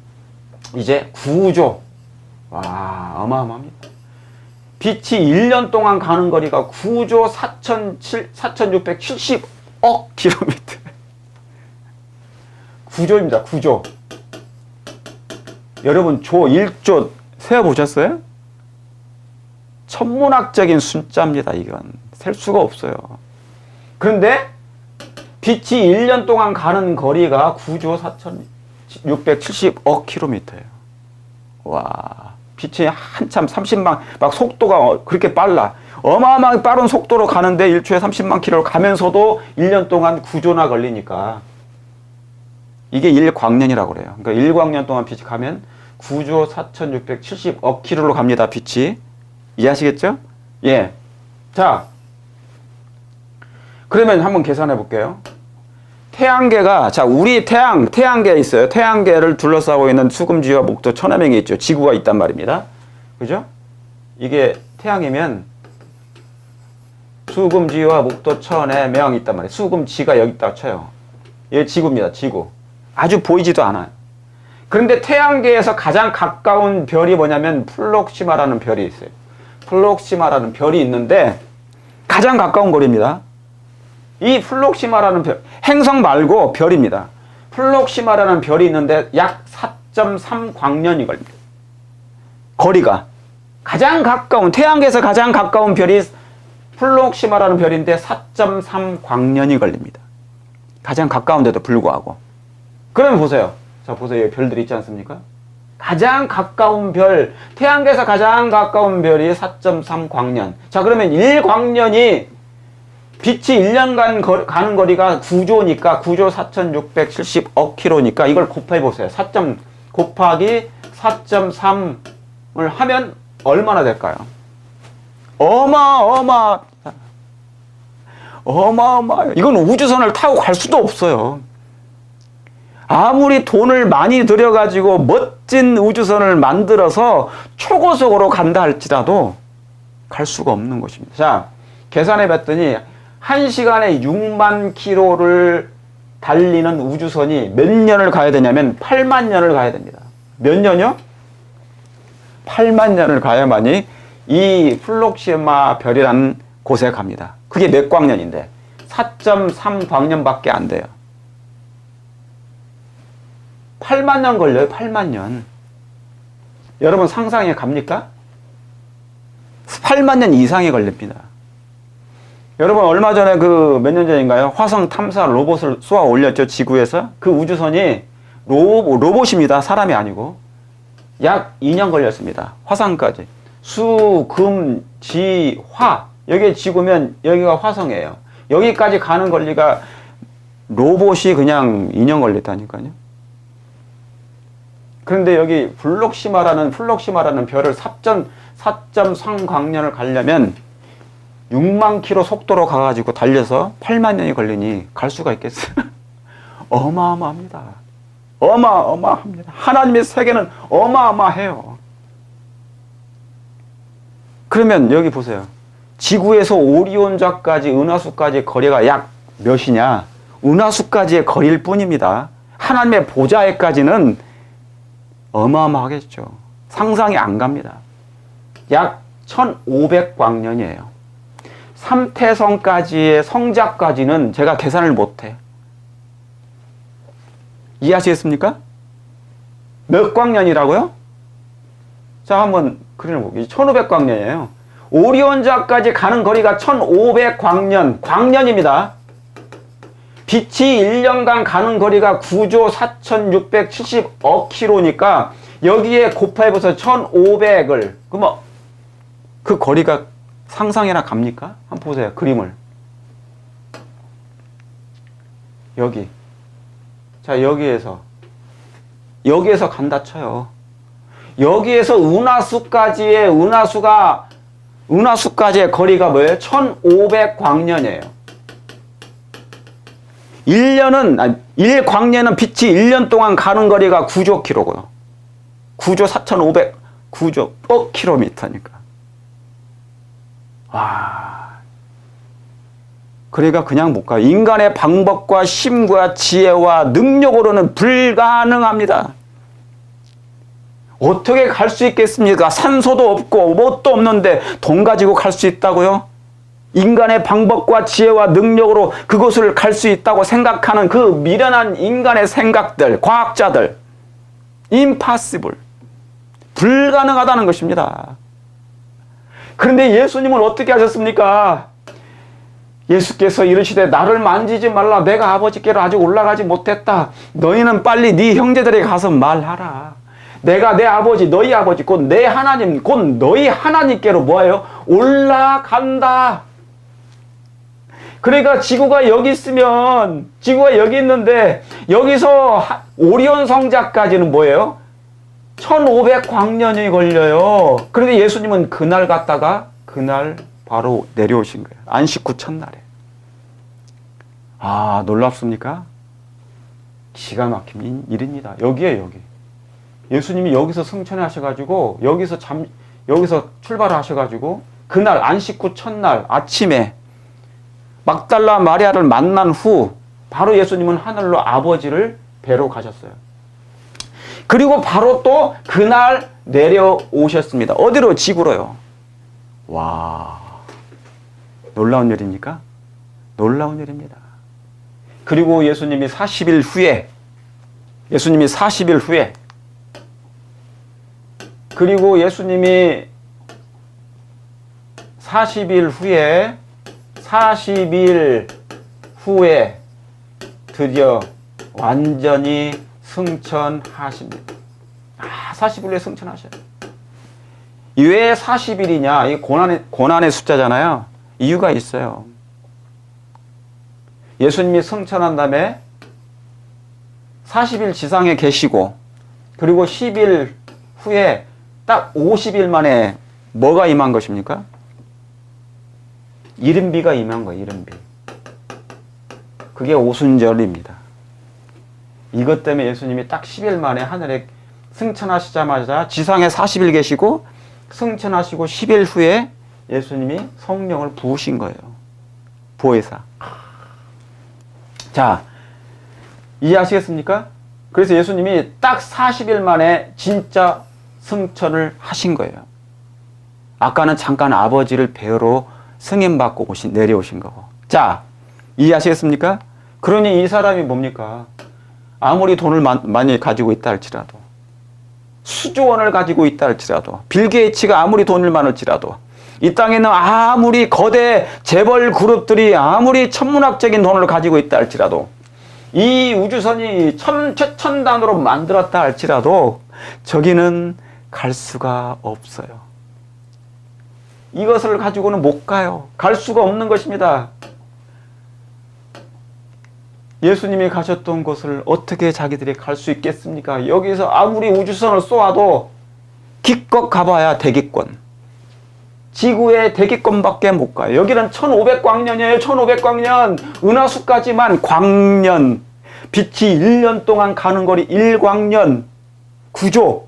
이제 9조. 와, 어마어마합니다. 빛이 1년 동안 가는 거리가 9조 4,670억 킬로미터. 9조입니다. 9조. 여러분, 조 1조 세어보셨어요? 천문학적인 숫자입니다. 이건 셀 수가 없어요. 그런데 빛이 1년 동안 가는 거리가 9조 4,670억 킬로미터예요. 와, 빛이 한참 30만, 막 속도가 그렇게 빨라. 어마어마하게 빠른 속도로 가는데 1초에 30만 킬로를 가면서도 1년 동안 9조나 걸리니까 이게 1광년이라고 그래요. 그러니까 1광년 동안 빛이 가면 9조 4,670억 킬로로 갑니다. 빛이. 이해하시겠죠? 예. 자, 그러면 한번 계산해 볼게요. 태양계가, 자, 우리 태양계 있어요. 태양계를 둘러싸고 있는 수금지와 목도 천해명이 있죠. 지구가 있단 말입니다. 그죠? 이게 태양이면 수금지와 목도 천해명이 있단 말이에요. 수금지가 여기 있다고 쳐요. 이게 지구입니다. 지구. 아주 보이지도 않아요. 그런데 태양계에서 가장 가까운 별이 뭐냐면 플록시마라는 별이 있어요. 플록시마라는 별이 있는데 가장 가까운 거리입니다. 이 플록시마라는 별, 행성 말고 별입니다. 플록시마라는 별이 있는데 약 4.3광년이 걸립니다. 거리가. 가장 가까운, 태양계에서 가장 가까운 별이 플록시마라는 별인데 4.3광년이 걸립니다. 가장 가까운데도 불구하고. 그러면 보세요. 자, 보세요. 여기 별들이 있지 않습니까? 가장 가까운 별, 태양계에서 가장 가까운 별이 4.3광년. 자, 그러면 1광년이 빛이 1년간 가는 거리가 9조니까 9조 4,670억 킬로니까 이걸 곱해 보세요. 4. 곱하기 4.3을 하면 얼마나 될까요? 어마어마해요. 이건 우주선을 타고 갈 수도 없어요. 아무리 돈을 많이 들여가지고 멋진 우주선을 만들어서 초고속으로 간다 할지라도 갈 수가 없는 것입니다. 자, 계산해 봤더니 1시간에 6만 킬로를 달리는 우주선이 몇 년을 가야 되냐면 8만 년을 가야 됩니다. 몇 년이요? 8만 년을 가야만이 이 플록시마 별이라는 곳에 갑니다. 그게 몇 광년인데 4.3광년밖에 안 돼요. 8만 년 걸려요. 8만 년. 여러분 상상해 갑니까? 8만 년 이상이 걸립니다. 여러분 얼마 전에 그 몇 년 전인가요? 화성 탐사 로봇을 쏘아 올렸죠. 지구에서. 그 우주선이 로봇입니다. 사람이 아니고. 약 2년 걸렸습니다. 화성까지. 수, 금, 지, 화. 여기에 지구면 여기가 화성이에요. 여기까지 가는 거리가 로봇이 그냥 2년 걸렸다니까요. 그런데 여기 플록시마라는 별을 4.3광년을 가려면 6만 킬로 속도로 가가지고 달려서 8만 년이 걸리니 갈 수가 있겠어요? 어마어마합니다. 어마어마합니다. 하나님의 세계는 어마어마해요. 그러면 여기 보세요. 지구에서 오리온자까지 은하수까지 거리가 약 몇이냐? 은하수까지의 거리일 뿐입니다. 하나님의 보좌에까지는 어마어마하겠죠. 상상이 안 갑니다. 약 1500광년이에요. 삼태성까지의 성자까지는 제가 계산을 못해. 이해하시겠습니까? 몇 광년이라고요? 자, 한번 그려볼게요. 1500광년이에요. 오리온자까지 가는 거리가 1500광년, 광년입니다. 빛이 1년간 가는 거리가 9조 4,670억 킬로니까 여기에 곱해봐서 1,500을 그러면 그 거리가 상상이나 갑니까? 한번 보세요. 그림을. 여기 자, 여기에서 간다 쳐요. 여기에서 은하수까지의 거리가 뭐예요? 1500광년이에요. 1광년은 빛이 1년 동안 가는 거리가 9조 킬로고요. 9조 4,500, 9조 킬로미터니까. 와. 그러니까 그냥 못 가요. 인간의 방법과 힘과 지혜와 능력으로는 불가능합니다. 어떻게 갈 수 있겠습니까? 산소도 없고 뭣도 없는데 돈 가지고 갈 수 있다고요? 인간의 방법과 지혜와 능력으로 그곳을 갈 수 있다고 생각하는 그 미련한 인간의 생각들, 과학자들, impossible, 불가능하다는 것입니다. 그런데 예수님은 어떻게 하셨습니까? 예수께서 이르시되 나를 만지지 말라. 내가 아버지께로 아직 올라가지 못했다. 너희는 빨리 네 형제들에게 가서 말하라. 내가 내 아버지, 너희 아버지, 곧 내 하나님, 곧 너희 하나님께로 뭐예요? 올라간다. 그러니까 지구가 여기 있는데 여기서 오리온 성자까지는 뭐예요? 1500광년이 걸려요. 그런데 예수님은 그날 바로 내려오신 거예요. 안식 후 첫날에. 아, 놀랍습니까? 기가 막힌 일입니다. 여기에요, 여기. 예수님이 여기서 승천하셔가지고 여기서 출발을 하셔가지고 그날 안식 후 첫날 아침에 막달라 마리아를 만난 후 바로 예수님은 하늘로 아버지를 뵈러 가셨어요. 그리고 바로 또 그날 내려오셨습니다. 어디로? 지구로요. 와, 놀라운 일입니까? 놀라운 일입니다. 그리고 예수님이 40일 후에 그리고 예수님이 40일 후에 드디어 완전히 승천하십니다. 40일 후에 승천하셔요. 왜 40일이냐? 이 고난의 숫자잖아요. 이유가 있어요. 예수님이 승천한 다음에 40일 지상에 계시고 그리고 10일 후에 딱 50일 만에 뭐가 임한 것입니까? 이른비가 임한 거예요. 이른비. 그게 오순절입니다. 이것 때문에 예수님이 딱 10일 만에 하늘에 승천하시자마자 지상에 40일 계시고 승천하시고 10일 후에 예수님이 성령을 부으신 거예요. 보혜사. 자, 이해하시겠습니까? 그래서 예수님이 딱 40일 만에 진짜 승천을 하신 거예요. 아까는 잠깐 아버지를 뵈러 승인받고 내려오신 거고. 자, 이해하시겠습니까? 그러니 이 사람이 뭡니까? 아무리 돈을 많이 가지고 있다 할지라도, 수조원을 가지고 있다 할지라도, 빌 게이츠가 아무리 돈을 많을지라도, 이 땅에는 아무리 거대 재벌 그룹들이 아무리 천문학적인 돈을 가지고 있다 할지라도, 이 우주선이 최첨단으로 만들었다 할지라도 저기는 갈 수가 없어요. 이것을 가지고는 못 가요. 갈 수가 없는 것입니다. 예수님이 가셨던 곳을 어떻게 자기들이 갈 수 있겠습니까? 여기서 아무리 우주선을 쏘아도 기껏 가봐야 대기권. 지구의 대기권밖에 못 가요. 여기는 1500광년이에요. 1500광년. 은하수까지만 광년. 빛이 1년 동안 가는 거리 1광년. 9조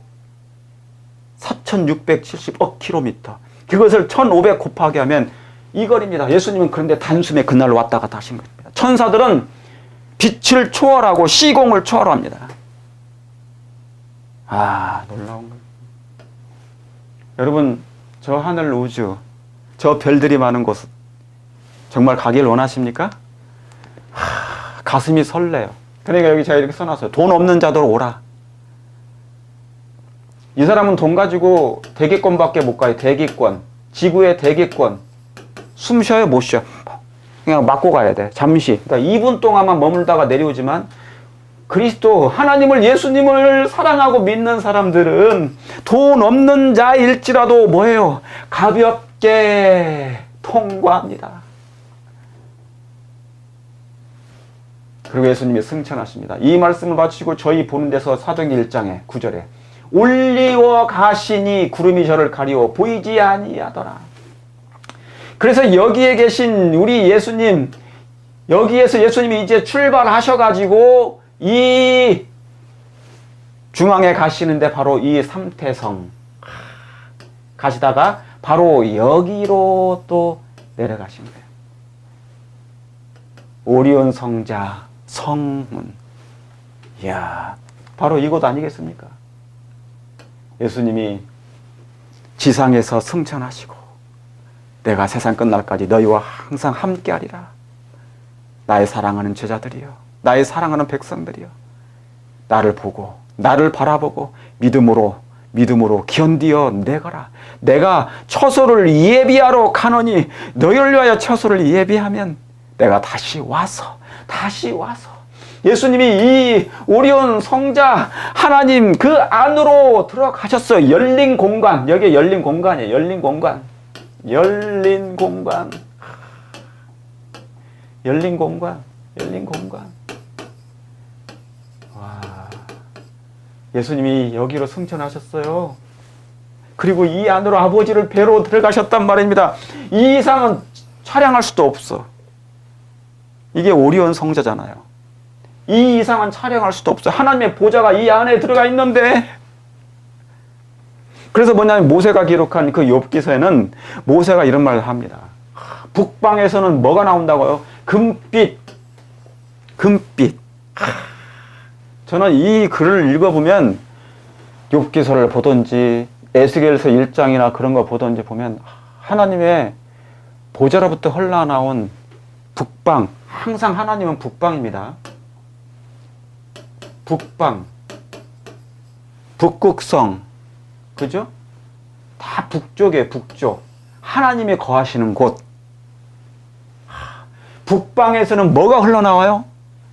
4670억 킬로미터. 그것을 1500 곱하기 하면 이 거리입니다. 예수님은 그런데 단숨에 그날로 왔다 갔다 하신 겁니다. 천사들은 빛을 초월하고 시공을 초월합니다. 아, 놀라운 거예요. 여러분, 저 하늘 우주, 저 별들이 많은 곳 정말 가길 원하십니까? 가슴이 설레요. 그러니까 여기 제가 이렇게 써놨어요. 돈 없는 자들 오라. 이 사람은 돈 가지고 대기권밖에 못 가요. 대기권. 지구의 대기권. 숨 쉬어요? 못 쉬어. 그냥 맞고 가야 돼. 잠시. 그러니까 2분 동안만 머물다가 내려오지만 그리스도, 하나님을, 예수님을 사랑하고 믿는 사람들은 돈 없는 자일지라도 뭐예요? 가볍게 통과합니다. 그리고 예수님이 승천하십니다. 이 말씀을 마치고 저희 보는 데서 사도행전 1장에 9절에 올리워 가시니 구름이 저를 가리워 보이지 아니하더라. 그래서 여기에 계신 우리 예수님, 여기에서 예수님이 이제 출발하셔가지고 이 중앙에 가시는데 바로 이 삼태성 가시다가 바로 여기로 또 내려가신 거예요. 오리온 성자 성문. 이야, 바로 이곳 아니겠습니까? 예수님이 지상에서 승천하시고 내가 세상 끝날까지 너희와 항상 함께하리라. 나의 사랑하는 제자들이여, 나의 사랑하는 백성들이여, 나를 보고 나를 바라보고 믿음으로 견디어 내거라. 내가 처소를 예비하러 가노니 너희를 위하여 처소를 예비하면 내가 다시 와서 예수님이 이 오리온 성자 하나님 그 안으로 들어가셨어요. 열린 공간. 여기 열린 공간이에요. 열린 공간. 와, 예수님이 여기로 승천하셨어요. 그리고 이 안으로 아버지를 뵈러 들어가셨단 말입니다. 이 이상은 촬영할 수도 없어. 이게 오리온 성자잖아요. 이 이상은 촬영할 수도 없어요. 하나님의 보좌가 이 안에 들어가 있는데. 그래서 뭐냐면 모세가 기록한 그 욥기서에는 모세가 이런 말을 합니다. 북방에서는 뭐가 나온다고요? 금빛. 저는 이 글을 읽어보면 욥기서를 보든지 에스겔서 1장이나 그런 거 보든지 보면 하나님의 보좌로부터 흘러나온 북방, 항상 하나님은 북방입니다. 북극성, 그죠? 다 북쪽이에요, 북쪽. 하나님이 거하시는 곳. 북방에서는 뭐가 흘러나와요?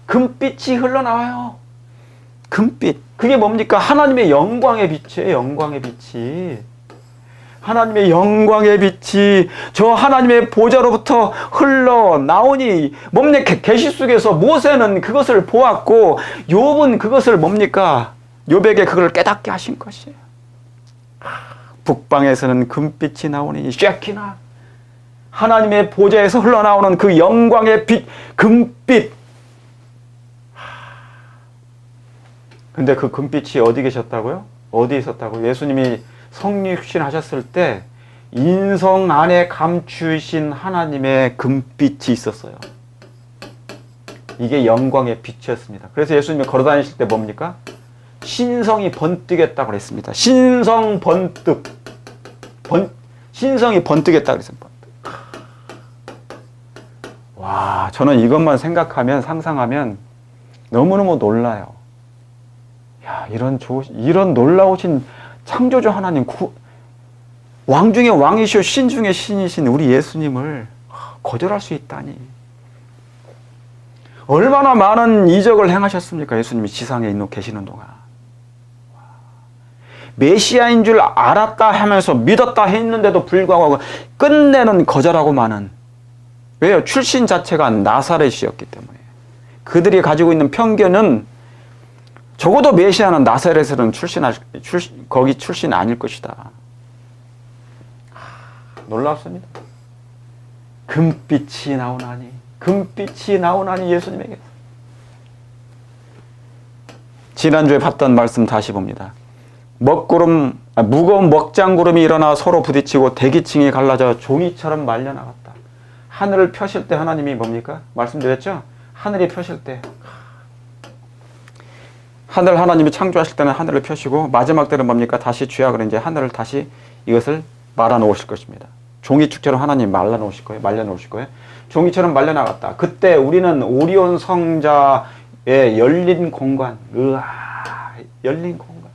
금빛이 흘러나와요. 금빛. 그게 뭡니까? 하나님의 영광의 빛이에요, 영광의 빛이. 하나님의 영광의 빛이 저 하나님의 보좌로부터 흘러나오니 뭡니까? 계시 속에서 모세는 그것을 보았고 욥은 그것을 뭡니까? 욥에게 그걸 깨닫게 하신 것이에요. 북방에서는 금빛이 나오니 쉐키나 하나님의 보좌에서 흘러나오는 그 영광의 빛, 금빛. 근데 그 금빛이 어디 계셨다고요? 어디 있었다고요? 예수님이 성육신 하셨을 때 인성 안에 감추신 하나님의 금빛이 있었어요. 이게 영광의 빛이었습니다. 그래서 예수님이 걸어다니실 때 뭡니까? 신성이 번뜩였다고 그랬습니다. 신성 번뜩. 신성이 번뜩였다고 그랬습니다. 와, 저는 이것만 생각하면, 상상하면 너무너무 놀라요. 야, 이런 놀라우신 창조주 하나님, 왕 중에 왕이시오 신 중에 신이신 우리 예수님을 거절할 수 있다니. 얼마나 많은 이적을 행하셨습니까? 예수님이 지상에 계시는 동안. 메시아인 줄 알았다 하면서 믿었다 했는데도 불구하고 끝내는 거절하고 마는. 왜요? 출신 자체가 나사렛이었기 때문에. 그들이 가지고 있는 편견은 적어도 메시아는 나사렛에는 거기 출신 아닐 것이다. 놀랍습니다. 금빛이 나오나니 예수님에게. 지난주에 봤던 말씀 다시 봅니다. 무거운 먹장구름이 일어나 서로 부딪히고 대기층이 갈라져 종이처럼 말려나갔다. 하늘을 펴실 때 하나님이 뭡니까? 말씀드렸죠? 하늘이 펴실 때. 하나님이 창조하실 때는 하늘을 펴시고 마지막 때는 뭡니까? 다시 죄악을 이제 하늘을 다시 이것을 말아놓으실 것입니다. 종이축처럼 하나님 말려놓으실 거예요. 종이처럼 말려나갔다. 그때 우리는 오리온 성자의 열린 공간. 열린 공간.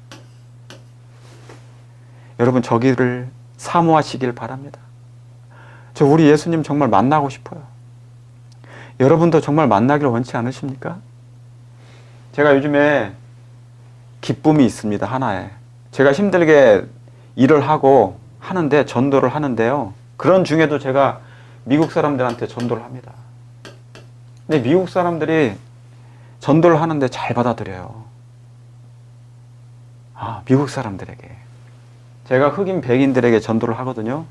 여러분 저기를 사모하시길 바랍니다. 저 우리 예수님 정말 만나고 싶어요. 여러분도 정말 만나기를 원치 않으십니까? 제가 요즘에 기쁨이 있습니다. 하나에. 제가 힘들게 일을 하고 하는데 전도를 하는데요. 그런 중에도 제가 미국 사람들한테 전도를 합니다. 근데 미국 사람들이 전도를 하는데 잘 받아들여요. 미국 사람들에게. 제가 흑인 백인들에게 전도를 하거든요.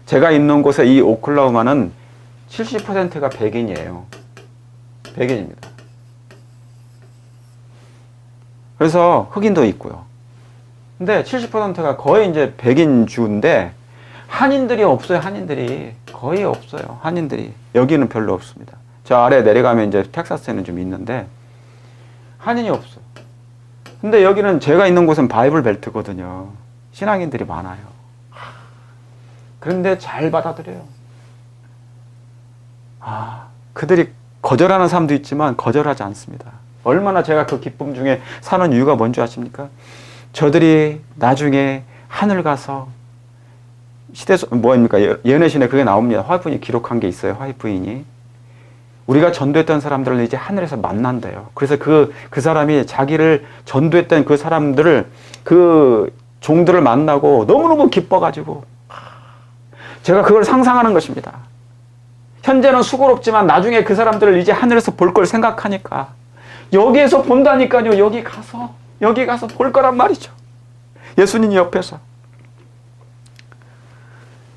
제가 있는 곳에 이 오클라호마는 70%가 백인이에요. 백인입니다. 그래서 흑인도 있고요. 근데 70%가 거의 이제 백인 주인데 한인들이 없어요. 한인들이 거의 없어요. 한인들이 여기는 별로 없습니다. 저 아래 내려가면 이제 텍사스에는 좀 있는데 한인이 없어요. 근데 여기는 제가 있는 곳은 바이블 벨트거든요. 신앙인들이 많아요. 그런데 잘 받아들여요. 그들이 거절하는 사람도 있지만 거절하지 않습니다. 얼마나 제가 그 기쁨 중에 사는 이유가 뭔지 아십니까? 저들이 나중에 하늘 가서 뭐입니까? 예언의 그게 나옵니다. 화이트인이 기록한 게 있어요. 화이트인이. 우리가 전도했던 사람들을 이제 하늘에서 만난대요. 그래서 그 사람이 자기를 전도했던 그 사람들을, 그 종들을 만나고 너무너무 기뻐가지고, 제가 그걸 상상하는 것입니다. 현재는 수고롭지만 나중에 그 사람들을 이제 하늘에서 볼 걸 생각하니까, 여기에서 본다니까요. 여기 가서 볼 거란 말이죠. 예수님 옆에서.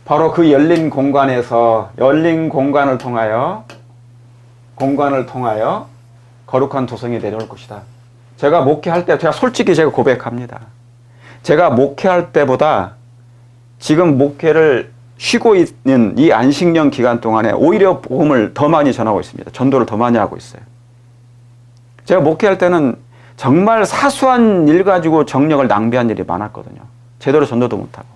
바로 그 열린 공간에서, 열린 공간을 통하여 거룩한 도성이 내려올 것이다. 제가 목회할 때, 제가 솔직히 고백합니다. 제가 목회할 때보다 지금 목회를 쉬고 있는 이 안식년 기간 동안에 오히려 복음을 더 많이 전하고 있습니다. 전도를 더 많이 하고 있어요. 제가 목회할 때는 정말 사소한 일 가지고 정력을 낭비한 일이 많았거든요. 제대로 전도도 못하고.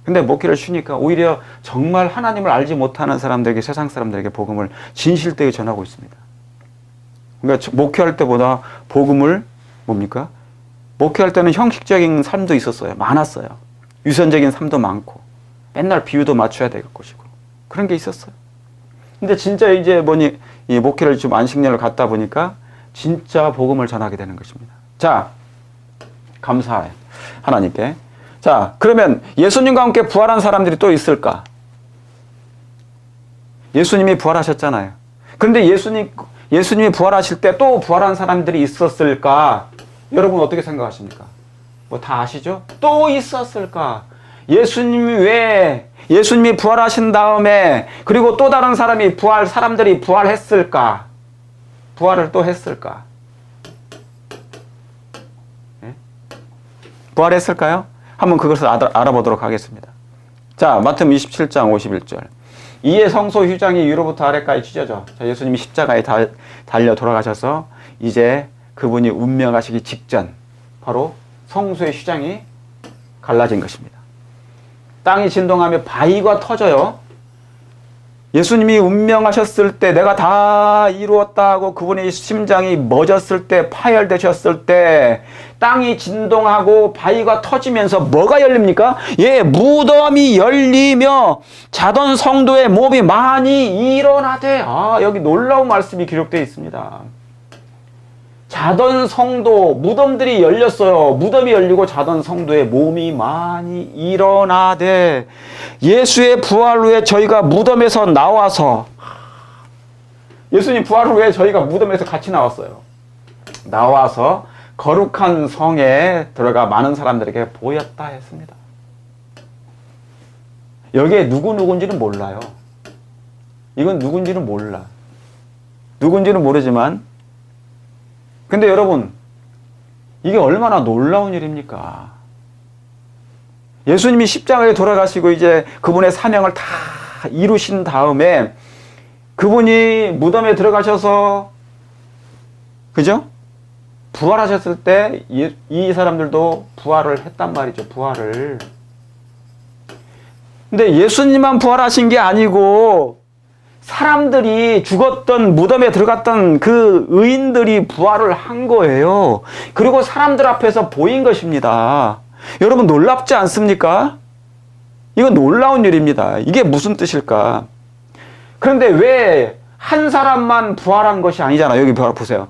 근데 목회를 쉬니까 오히려 정말 하나님을 알지 못하는 사람들에게, 세상 사람들에게 복음을 진실되게 전하고 있습니다. 그러니까 목회할 때보다 복음을 뭡니까? 목회할 때는 형식적인 삶도 있었어요. 많았어요. 유선적인 삶도 많고 맨날 비유도 맞춰야 될 것이고 그런 게 있었어요. 근데 진짜 이제 이 목회를 좀 안식년을 갖다 보니까 진짜 복음을 전하게 되는 것입니다. 자, 감사해 하나님께. 자, 그러면 예수님과 함께 부활한 사람들이 또 있을까? 예수님이 부활하셨잖아요. 그런데 예수님이 부활하실 때 또 부활한 사람들이 있었을까? 여러분 어떻게 생각하십니까? 뭐 다 아시죠? 또 있었을까? 예수님이 부활하신 다음에 그리고 또 다른 사람들이 부활했을까? 부활을 또 했을까? 네? 부활했을까요? 한번 그것을 알아보도록 하겠습니다. 자, 마태복음 27장 51절. 이에 성소 휘장이 위로부터 아래까지 찢어져. 자, 예수님이 십자가에 달려 돌아가셔서 이제 그분이 운명하시기 직전 바로 성소의 휘장이 갈라진 것입니다. 땅이 진동하며 바위가 터져요. 예수님이 운명하셨을 때, 내가 다 이루었다고 그분의 심장이 멎었을 때, 파열되셨을 때 땅이 진동하고 바위가 터지면서 뭐가 열립니까? 무덤이 열리며 자던 성도의 몸이 많이 일어나되. 여기 놀라운 말씀이 기록되어 있습니다. 자던 성도, 무덤들이 열렸어요. 무덤이 열리고 자던 성도의 몸이 많이 일어나되. 예수의 부활 후에 저희가 무덤에서 나와서, 예수님 부활 후에 저희가 무덤에서 같이 나왔어요. 나와서 거룩한 성에 들어가 많은 사람들에게 보였다 했습니다. 여기에 누군지는 몰라요. 이건 누군지는 몰라. 누군지는 모르지만, 근데 여러분, 이게 얼마나 놀라운 일입니까? 예수님이 십자가에 돌아가시고 이제 그분의 사명을 다 이루신 다음에 그분이 무덤에 들어가셔서, 그죠? 부활하셨을 때 이 사람들도 부활을 했단 말이죠. 부활을. 근데 예수님만 부활하신 게 아니고 사람들이 죽었던 무덤에 들어갔던 그 의인들이 부활을 한 거예요. 그리고 사람들 앞에서 보인 것입니다. 여러분 놀랍지 않습니까? 이건 놀라운 일입니다. 이게 무슨 뜻일까? 그런데 왜 한 사람만 부활한 것이 아니잖아요. 여기 보세요.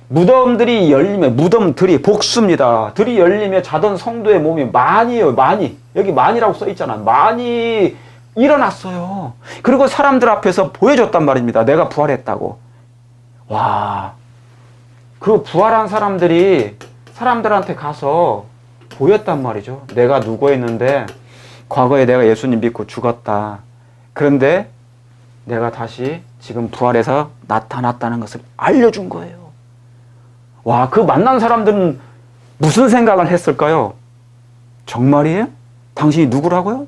무덤들이 열리며, 무덤들이 복수입니다. 들이 열리며 자던 성도의 몸이 많이요, 많이. 여기 많이라고 써 있잖아. 많이 일어났어요. 그리고 사람들 앞에서 보여줬단 말입니다. 내가 부활했다고. 와, 그 부활한 사람들이 사람들한테 가서 보였단 말이죠. 내가 누구였는데 과거에 내가 예수님 믿고 죽었다. 그런데 내가 다시 지금 부활해서 나타났다는 것을 알려준 거예요. 와, 그 만난 사람들은 무슨 생각을 했을까요? 정말이에요? 당신이 누구라고요?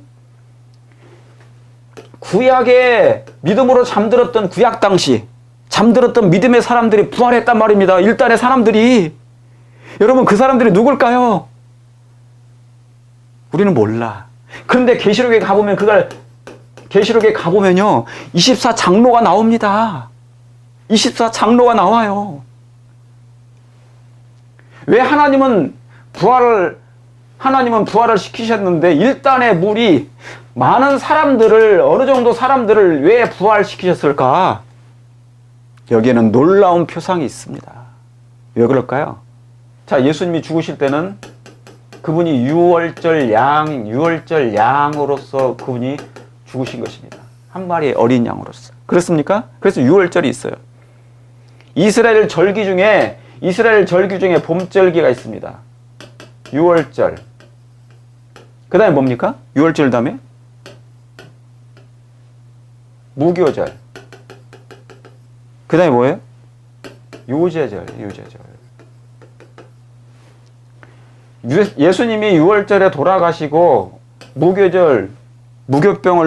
구약에 믿음으로 잠들었던 구약 당시 잠들었던 믿음의 사람들이 부활했단 말입니다. 일단의 사람들이. 여러분, 그 사람들이 누굴까요? 우리는 몰라. 그런데 계시록에 가보면요 24장로가 나옵니다. 24장로가 나와요. 왜 하나님은 부활을 시키셨는데 일단의 무리 많은 사람들을 어느 정도 사람들을 왜 부활시키셨을까? 여기에는 놀라운 표상이 있습니다. 왜 그럴까요? 자, 예수님이 죽으실 때는 그분이 유월절 양으로서 그분이 죽으신 것입니다. 한 마리의 어린 양으로서. 그렇습니까? 그래서 유월절이 있어요. 이스라엘 절기 중에 봄절기가 있습니다. 유월절. 그 다음에 뭡니까? 유월절 다음에 무교절. 그 다음에 뭐예요? 요제절. 예수님이 유월절에 돌아가시고 무교병을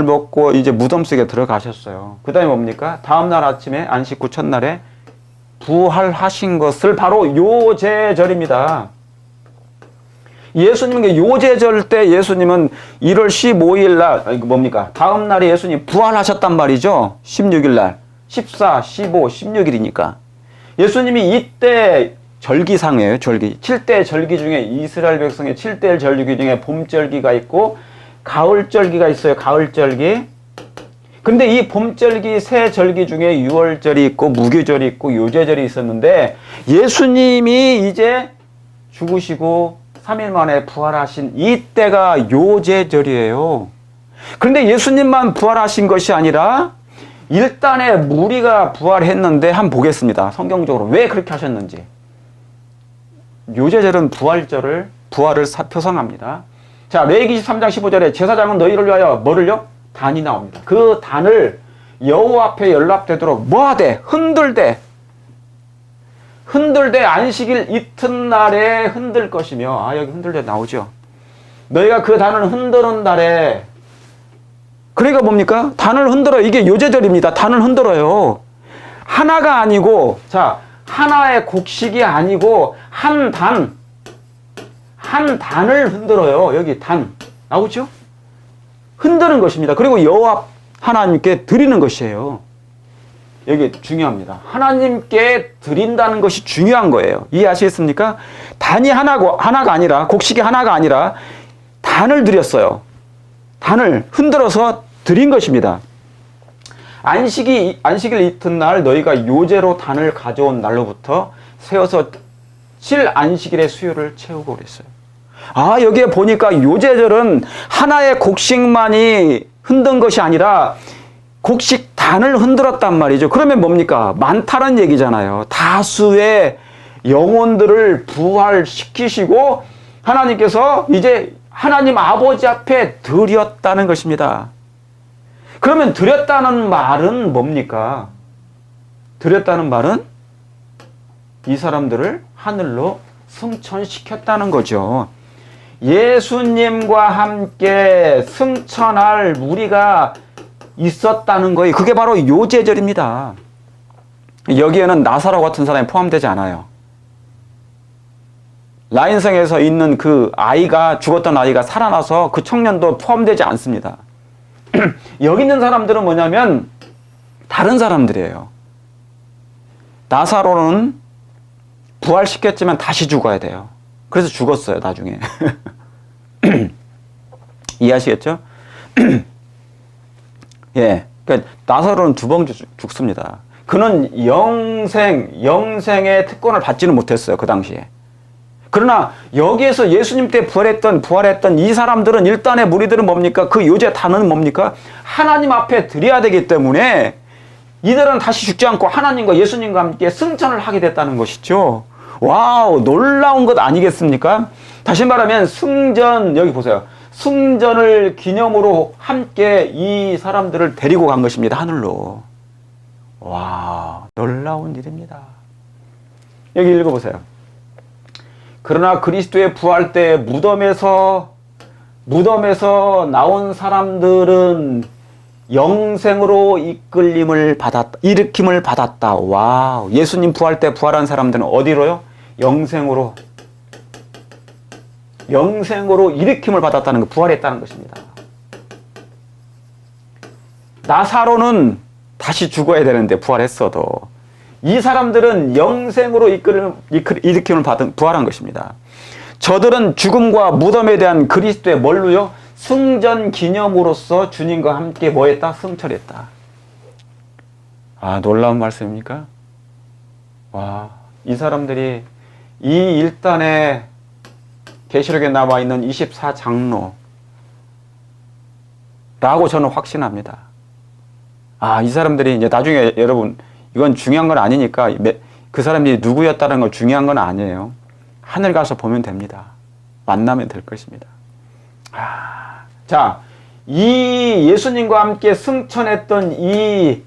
먹고 이제 무덤 속에 들어가셨어요. 그 다음에 뭡니까? 다음날 아침에 안식 후 첫날에 부활하신 것을 바로 요제절입니다. 예수님은 요제절 때 예수님은 1월 15일 날 뭡니까? 다음 날에 예수님 부활하셨단 말이죠. 16일 날. 14, 15, 16일이니까. 예수님이 이때 절기상이에요. 절기. 7대 절기 중에 이스라엘 백성의 7대 절기 중에 봄절기가 있고 가을절기가 있어요. 가을절기. 근데 이 봄절기 세 절기 중에 유월절이 있고 무교절이 있고 요제절이 있었는데 예수님이 이제 죽으시고 3일 만에 부활하신 이때가 요제절이에요. 그런데 예수님만 부활하신 것이 아니라 일단의 무리가 부활했는데 한번 보겠습니다. 성경적으로 왜 그렇게 하셨는지. 요제절은 부활을 표상합니다. 자, 레위기 13장 15절에 제사장은 너희를 위하여 뭐를요? 단이 나옵니다. 그 단을 여호와 앞에 연락되도록 뭐하되? 흔들되 안식일 이튿날에 흔들 것이며. 여기 흔들되 나오죠. 너희가 그 단을 흔드는 날에. 그러니까 뭡니까? 단을 흔들어요. 이게 요제절입니다. 단을 흔들어요. 하나가 아니고, 자, 하나의 곡식이 아니고 한 단을 흔들어요. 여기 단 나오죠? 흔드는 것입니다. 그리고 여호와 하나님께 드리는 것이에요. 여기 중요합니다. 하나님께 드린다는 것이 중요한 거예요. 이해하시겠습니까? 단이 하나가 아니라, 곡식이 하나가 아니라 단을 드렸어요. 단을 흔들어서 드린 것입니다. 안식일 이튿날 너희가 요제로 단을 가져온 날로부터 세워서 7안식일의 수요를 채우고 그랬어요. 여기에 보니까 요제절은 하나의 곡식만이 흔든 것이 아니라 곡식 단을 흔들었단 말이죠. 그러면 뭡니까? 많다는 얘기잖아요. 다수의 영혼들을 부활시키시고 하나님께서 이제 하나님 아버지 앞에 드렸다는 것입니다. 그러면 드렸다는 말은 뭡니까? 드렸다는 말은 이 사람들을 하늘로 승천시켰다는 거죠. 예수님과 함께 승천할 무리가 있었다는 거예요. 그게 바로 요제절입니다. 여기에는 나사로 같은 사람이 포함되지 않아요. 라인성에서 있는 그 아이가, 죽었던 아이가 살아나서 그 청년도 포함되지 않습니다. 여기 있는 사람들은 뭐냐면 다른 사람들이에요. 나사로는 부활시켰지만 다시 죽어야 돼요. 그래서 죽었어요, 나중에. 이해하시겠죠? 예. 그러니까 나사로는 2번 죽습니다. 그는 영생의 특권을 받지는 못했어요, 그 당시에. 그러나 여기에서 예수님 때 부활했던 이 사람들은, 일단의 무리들은 뭡니까? 그 요제 단은 뭡니까? 하나님 앞에 드려야 되기 때문에 이들은 다시 죽지 않고 하나님과 예수님과 함께 승천을 하게 됐다는 것이죠. 와우, 놀라운 것 아니겠습니까? 다시 말하면 승전, 여기 보세요. 승전을 기념으로 함께 이 사람들을 데리고 간 것입니다. 하늘로. 와, 놀라운 일입니다. 여기 읽어보세요. 그러나 그리스도의 부활 때 무덤에서 나온 사람들은 영생으로 일으킴을 받았다. 와우. 예수님 부활 때 부활한 사람들은 어디로요? 영생으로 일으킴을 받았다는 거, 부활했다는 것입니다. 나사로는 다시 죽어야 되는데 부활했어도 이 사람들은 영생으로 일으킴을 받은 부활한 것입니다. 저들은 죽음과 무덤에 대한 그리스도의 뭘로요? 승전 기념으로서 주님과 함께 뭐했다? 승천했다. 아, 놀라운 말씀입니까? 와, 이 사람들이 이 일단에 계시록에 나와 있는 24장로라고 저는 확신합니다. 아, 이 사람들이 이제 나중에 여러분, 이건 중요한 건 아니니까 그 사람들이 누구였다는 건 중요한 건 아니에요. 하늘 가서 보면 됩니다. 만나면 될 것입니다. 자, 이 예수님과 함께 승천했던 이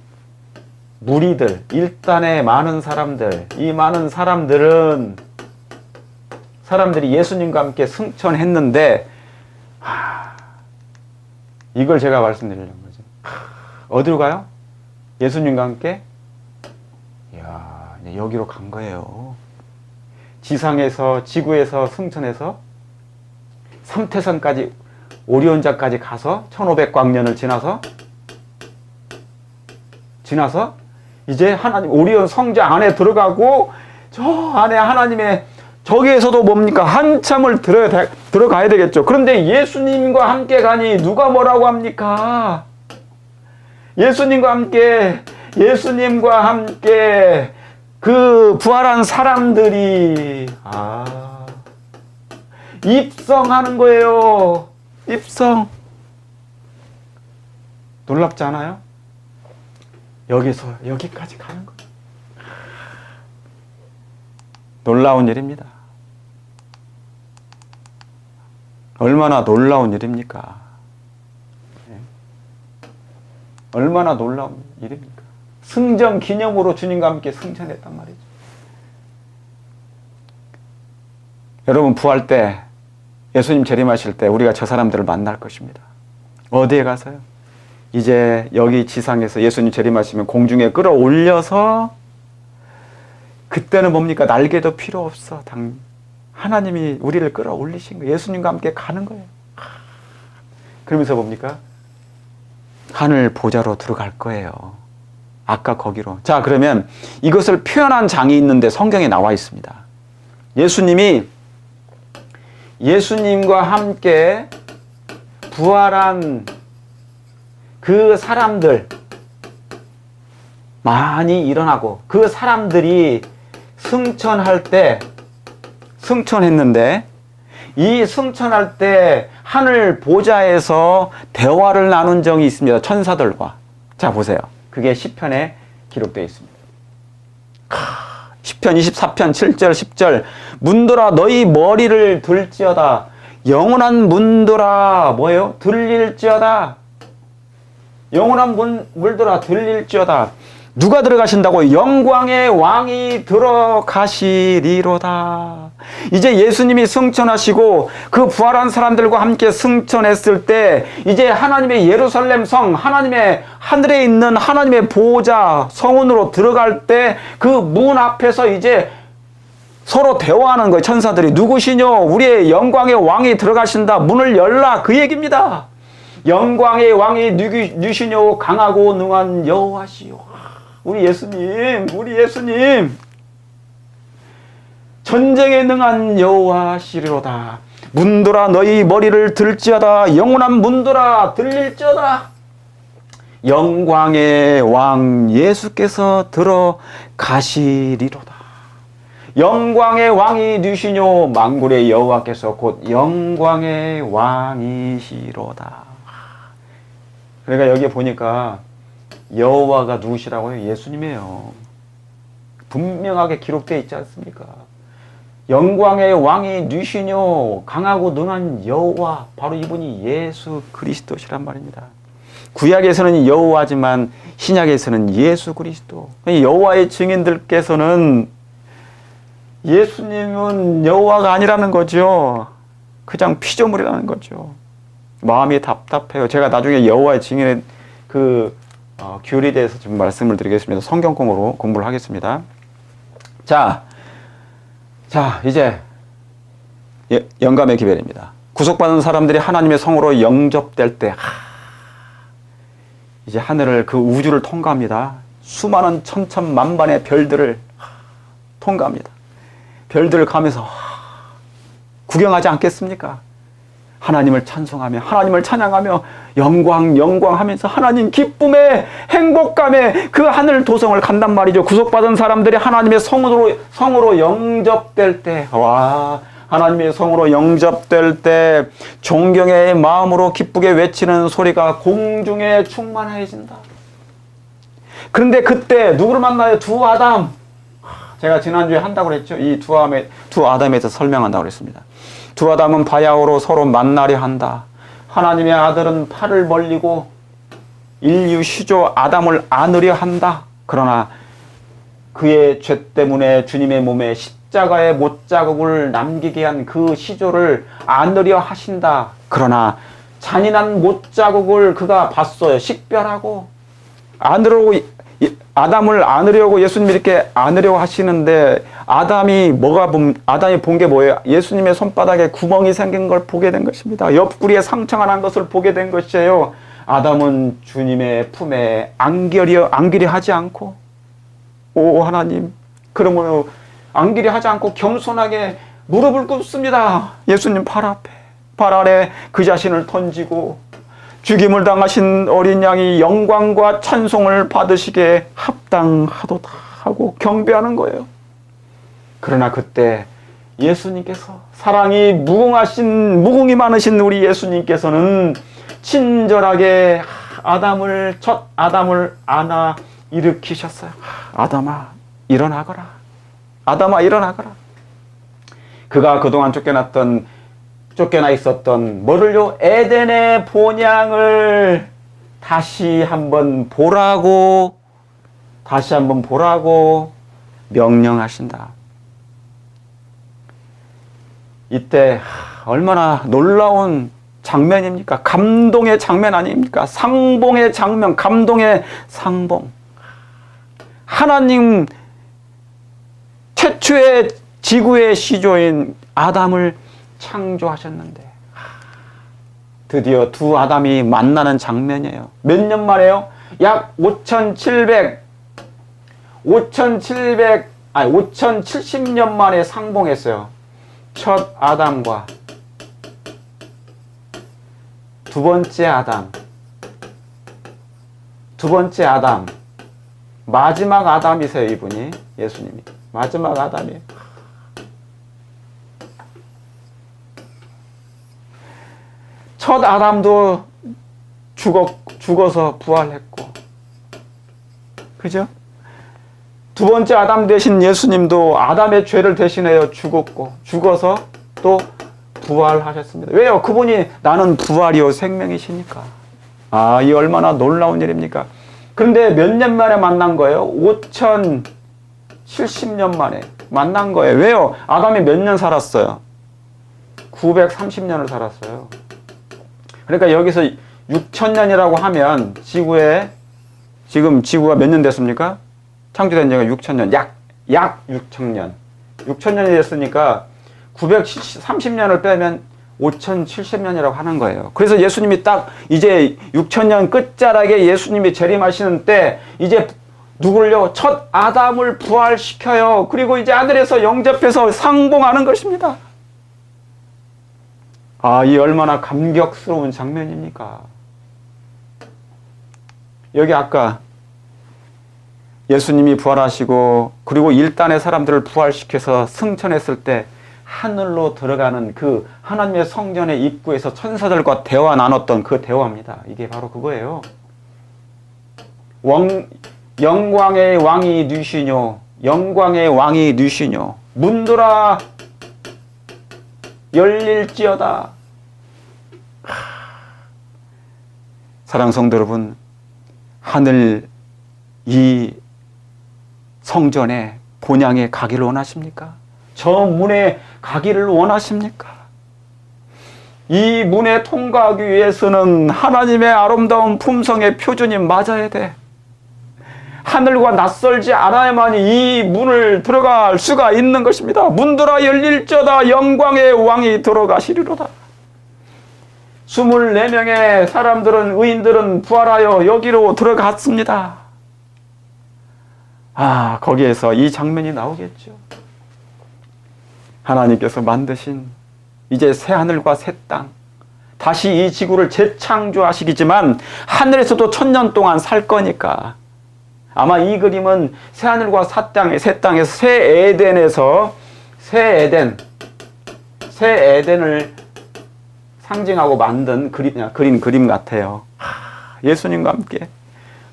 무리들, 일단의 많은 사람들, 이 많은 사람들이 예수님과 함께 승천했는데, 이걸 제가 말씀드리려는 거죠. 어디로 가요? 예수님과 함께? 이야, 이제 여기로 간 거예요. 지상에서, 지구에서 승천해서 삼태산까지, 오리온자까지 가서 1500광년을 지나서 이제 하나님 오리온 성자 안에 들어가고, 저 안에 하나님의 저기에서도 뭡니까? 한참을 들어가야 되겠죠. 그런데 예수님과 함께 가니 누가 뭐라고 합니까? 예수님과 함께 그 부활한 사람들이 입성하는 거예요. 입성. 놀랍지 않아요? 여기서 여기까지 가는 거예요. 놀라운 일입니다. 얼마나 놀라운 일입니까? 얼마나 놀라운 일입니까? 승전 기념으로 주님과 함께 승천했단 말이죠. 여러분, 부활 때, 예수님 재림하실 때 우리가 저 사람들을 만날 것입니다. 어디에 가서요? 이제 여기 지상에서 예수님 재림하시면 공중에 끌어올려서, 그때는 뭡니까? 날개도 필요 없어. 하나님이 우리를 끌어올리신 거예요. 예수님과 함께 가는 거예요. 그러면서 뭡니까? 하늘 보좌로 들어갈 거예요. 아까 거기로. 자, 그러면 이것을 표현한 장이 있는데 성경에 나와 있습니다. 예수님과 함께 부활한 그 사람들 많이 일어나고, 그 사람들이 승천했는데, 이 승천할 때 하늘 보좌에서 대화를 나눈 적이 있습니다. 천사들과. 자, 보세요. 그게 시편에 기록되어 있습니다. 시편 24편 7절 10절. 문들아 너희 머리를 들지어다. 영원한 문들아 뭐예요? 들릴지어다. 영원한 물들아 들릴지어다. 누가 들어가신다고? 영광의 왕이 들어가시리로다. 이제 예수님이 승천하시고 그 부활한 사람들과 함께 승천했을 때, 이제 하나님의 예루살렘 성, 하나님의 하늘에 있는 하나님의 보호자 성운으로 들어갈 때 그 문 앞에서 이제 서로 대화하는 거예요. 천사들이. 누구시뇨? 우리의 영광의 왕이 들어가신다. 문을 열라. 그 얘기입니다. 영광의 왕이 누시뇨? 강하고 능한 여호와시요. 우리 예수님 전쟁에 능한 여호와시리로다. 문들아 너희 머리를 들지어다. 영원한 문들아 들릴지어다. 영광의 왕 예수께서 들어가시리로다. 영광의 왕이 누시뇨? 만군의 여호와께서 곧 영광의 왕이시로다. 그러니까 여기 보니까 여호와가 누구시라고요? 예수님이에요. 분명하게 기록되어 있지 않습니까? 영광의 왕이 누시뇨 강하고 능한 여호와, 바로 이분이 예수 그리스도시란 말입니다. 구약에서는 여호와지만 신약에서는 예수 그리스도. 여호와의 증인들께서는 예수님은 여호와가 아니라는 거죠. 그냥 피조물이라는 거죠. 마음이 답답해요. 제가 나중에 여호와의 증인의 규율에 대해서 좀 말씀을 드리겠습니다. 성경공으로 공부를 하겠습니다. 자, 이제 영감의 기별입니다. 구속받은 사람들이 하나님의 성으로 영접될 때 이제 하늘을, 그 우주를 통과합니다. 수많은 천천만반의 별들을 통과합니다. 별들을 가면서 구경하지 않겠습니까? 하나님을 찬송하며 하나님을 찬양하며 영광 하면서 하나님 기쁨에 행복감에 그 하늘 도성을 간단 말이죠. 구속받은 사람들이 하나님의 성으로 영접될 때, 하나님의 성으로 영접될 때 존경의 마음으로 기쁘게 외치는 소리가 공중에 충만해진다. 그런데 그때 누구를 만나요? 두 아담. 제가 지난주에 한다고 그랬죠. 이 두 아담에 대해서 설명한다고 그랬습니다. 두 아담은 바야흐로 서로 만나려 한다. 하나님의 아들은 팔을 벌리고 인류 시조 아담을 안으려 한다. 그러나 그의 죄 때문에 주님의 몸에 십자가의 못자국을 남기게 한 그 시조를 안으려 하신다. 그러나 잔인한 못자국을 그가 봤어요. 식별하고 아담을 안으려고 예수님이 이렇게 안으려고 하시는데 아담이 본 게 뭐예요? 예수님의 손바닥에 구멍이 생긴 걸 보게 된 것입니다. 옆구리에 상처가 난 것을 보게 된 것이에요. 아담은 주님의 품에 안기려 하지 않고, 오 하나님, 그러므로 안기려 하지 않고 겸손하게 무릎을 꿇습니다. 예수님 발 앞에, 발 아래 그 자신을 던지고 죽임을 당하신 어린 양이 영광과 찬송을 받으시게 합당하도다 하고 경배하는 거예요. 그러나 그때 예수님께서, 사랑이 무궁이 많으신 우리 예수님께서는 친절하게 첫 아담을 안아 일으키셨어요. 아담아 일어나거라. 아담아 일어나거라. 그가 그동안 쫓겨나 있었던 뭐를요? 에덴의 본향을 다시 한번 보라고 명령하신다. 이때 얼마나 놀라운 장면입니까? 감동의 장면 아닙니까? 상봉의 장면, 감동의 상봉. 하나님 최초의 지구의 시조인 아담을 창조하셨는데 드디어 두 아담이 만나는 장면이에요. 몇 년 만에요? 약 5,070년 만에 상봉했어요. 첫 아담과 두 번째 아담, 마지막 아담이세요. 이분이, 예수님이 마지막 아담이에요. 첫 아담도 죽어서 부활했고, 그죠? 두 번째 아담 되신 예수님도 아담의 죄를 대신하여 죽어서 또 부활하셨습니다. 왜요? 그분이 나는 부활이요 생명이시니까. 이 얼마나 놀라운 일입니까? 그런데 몇 년 만에 만난 거예요? 5,070년 만에 만난 거예요. 왜요? 아담이 몇 년 살았어요? 930년을 살았어요. 그러니까 여기서 6,000년이라고 하면 지금 지구가 몇 년 됐습니까? 창조된 지가 6,000년, 약 6,000년. 6,000년이 됐으니까 930년을 빼면 5,070년이라고 하는 거예요. 그래서 예수님이 딱 이제 6,000년 끝자락에 예수님이 재림하시는 때 이제 누굴요? 첫 아담을 부활시켜요. 그리고 이제 하늘에서 영접해서 상봉하는 것입니다. 이 얼마나 감격스러운 장면입니까? 여기 아까 예수님이 부활하시고 그리고 일단의 사람들을 부활시켜서 승천했을 때 하늘로 들어가는 그 하나님의 성전의 입구에서 천사들과 대화 나눴던 그 대화입니다. 이게 바로 그거예요. 영광의 왕이 누시뇨, 영광의 왕이 누시뇨, 문들아 열릴지어다. 사랑하는 성도 여러분, 하늘 이 성전에 본향에 가기를 원하십니까? 저 문에 가기를 원하십니까? 이 문에 통과하기 위해서는 하나님의 아름다운 품성의 표준이 맞아야 돼. 하늘과 낯설지 않아야만이 이 문을 들어갈 수가 있는 것입니다. 문들아 열릴지어다. 영광의 왕이 들어가시리로다. 24명의 사람들은, 의인들은 부활하여 여기로 들어갔습니다. 거기에서 이 장면이 나오겠죠. 하나님께서 만드신 이제 새 하늘과 새 땅, 다시 이 지구를 재창조하시겠지만 하늘에서도 1000년 동안 살 거니까 아마 이 그림은 새 하늘과 새 땅에서 새 에덴에서 새 에덴을 상징하고 만든 그린 그림 같아요. 예수님과 함께,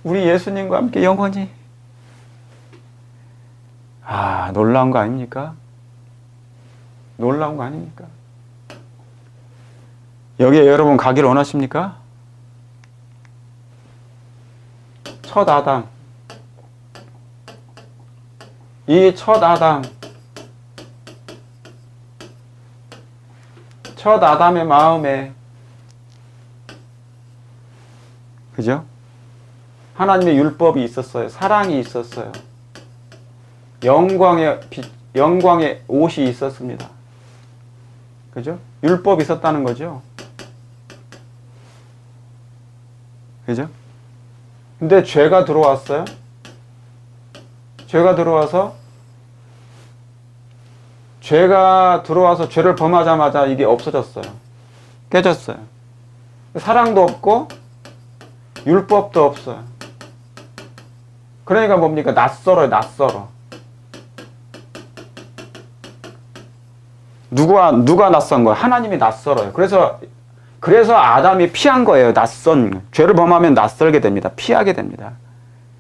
우리 예수님과 함께 영원히. 놀라운 거 아닙니까? 놀라운 거 아닙니까? 여기에 여러분 가기를 원하십니까? 첫 아담, 이 첫 아담의 마음에, 그죠? 하나님의 율법이 있었어요. 사랑이 있었어요. 영광의 옷이 있었습니다. 그죠? 율법이 있었다는 거죠. 그죠? 근데 죄가 들어왔어요. 죄가 들어와서 죄를 범하자마자 이게 없어졌어요. 깨졌어요. 사랑도 없고 율법도 없어요. 그러니까 뭡니까? 낯설어요. 누가 낯선 거예요? 하나님이 낯설어요. 그래서 아담이 피한 거예요. 죄를 범하면 낯설게 됩니다. 피하게 됩니다.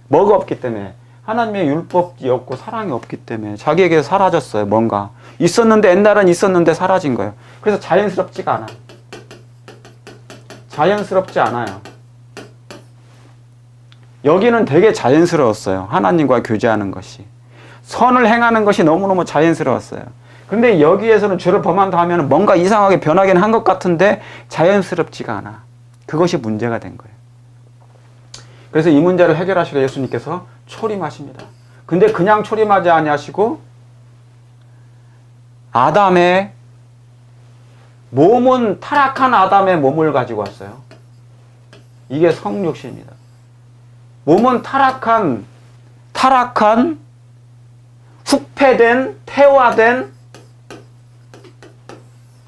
뭐가 없기 때문에. 하나님의 율법이 없고 사랑이 없기 때문에 자기에게 사라졌어요. 뭔가 있었는데, 옛날은 있었는데 사라진 거예요. 그래서 자연스럽지 않아요. 여기는 되게 자연스러웠어요. 하나님과 교제하는 것이, 선을 행하는 것이 너무너무 자연스러웠어요. 근데 여기에서는 죄를 범한다 하면 뭔가 이상하게 변하긴 한 것 같은데 자연스럽지가 않아. 그것이 문제가 된 거예요. 그래서 이 문제를 해결하시려 예수님께서 초림하십니다. 근데 그냥 초림하지 아니하시고 아담의 몸은 타락한 아담의 몸을 가지고 왔어요. 이게 성육신입니다. 몸은 타락한 후패된, 태화된,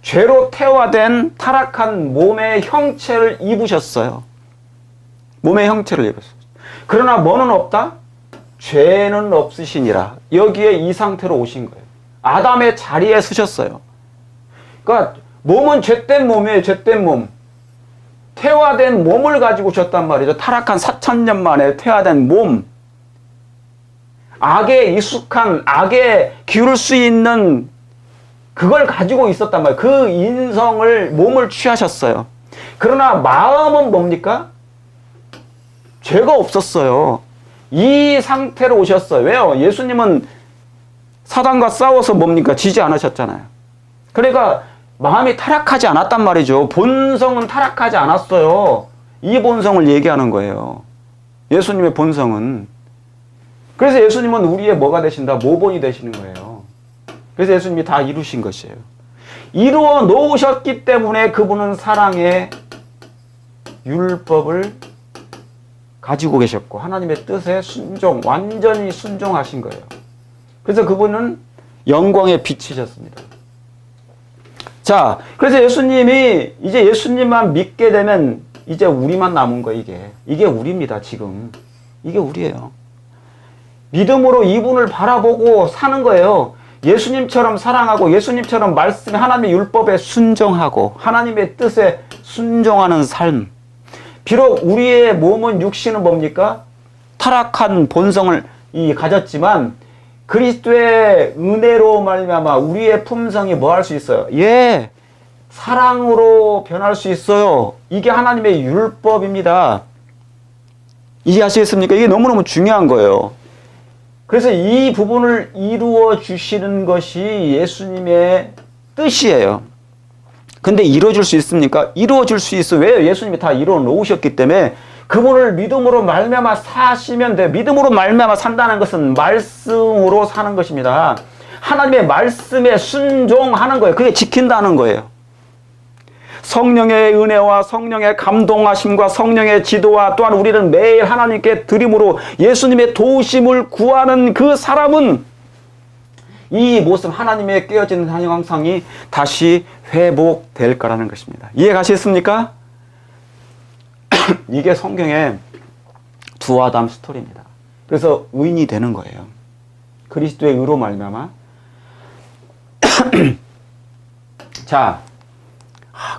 죄로 태화된 타락한 몸의 형체를 입으셨어요. 몸의 형체를 입었어요. 그러나 뭐는 없다? 죄는 없으시니라. 여기에 이 상태로 오신 거예요. 아담의 자리에 서셨어요. 그러니까 몸은 죄된 몸이에요. 죄된 몸. 태화된 몸을 가지고 오셨단 말이죠. 타락한 4000년 만에 태화된 몸. 악에 익숙한, 악에 기울 수 있는 그걸 가지고 있었단 말이에요. 그 인성을, 몸을 취하셨어요. 그러나 마음은 뭡니까? 죄가 없었어요. 이 상태로 오셨어요. 왜요? 예수님은 사단과 싸워서 뭡니까? 지지 않으셨잖아요. 그러니까 마음이 타락하지 않았단 말이죠. 본성은 타락하지 않았어요. 이 본성을 얘기하는 거예요. 예수님의 본성은. 그래서 예수님은 우리의 뭐가 되신다? 모본이 되시는 거예요. 그래서 예수님이 다 이루신 것이에요. 이루어 놓으셨기 때문에 그분은 사랑의 율법을 가지고 계셨고 하나님의 뜻에 완전히 순종하신 거예요. 그래서 그분은 영광의 빛이셨습니다. 자, 그래서 예수님이 이제 예수님만 믿게 되면 이제 우리만 남은 거예요. 이게 우리입니다. 지금 이게 우리예요. 믿음으로 이분을 바라보고 사는 거예요. 예수님처럼 사랑하고 예수님처럼 말씀에 하나님의 율법에 순종하고 하나님의 뜻에 순종하는 삶. 비록 우리의 몸은 육신은 뭡니까? 타락한 본성을 가졌지만 그리스도의 은혜로 말미암아 우리의 품성이 뭐 할 수 있어요? 사랑으로 변할 수 있어요. 이게 하나님의 율법입니다. 이해하시겠습니까? 이게 너무너무 중요한 거예요. 그래서 이 부분을 이루어 주시는 것이 예수님의 뜻이에요. 근데 이루어질 수 있습니까? 이루어질 수 있어. 왜요? 예수님이 다 이루어 놓으셨기 때문에 그분을 믿음으로 말미암아 사시면 돼요. 믿음으로 말미암아 산다는 것은 말씀으로 사는 것입니다. 하나님의 말씀에 순종하는 거예요. 그게 지킨다는 거예요. 성령의 은혜와 성령의 감동하심과 성령의 지도와 또한 우리는 매일 하나님께 드림으로 예수님의 도우심을 구하는 그 사람은 이 모습 하나님의 깨어진 형상이 다시 회복될 거라는 것입니다. 이해가시겠습니까? 이게 성경의 두 아담 스토리입니다. 그래서 의인이 되는 거예요. 그리스도의 의로 말미암아. 자,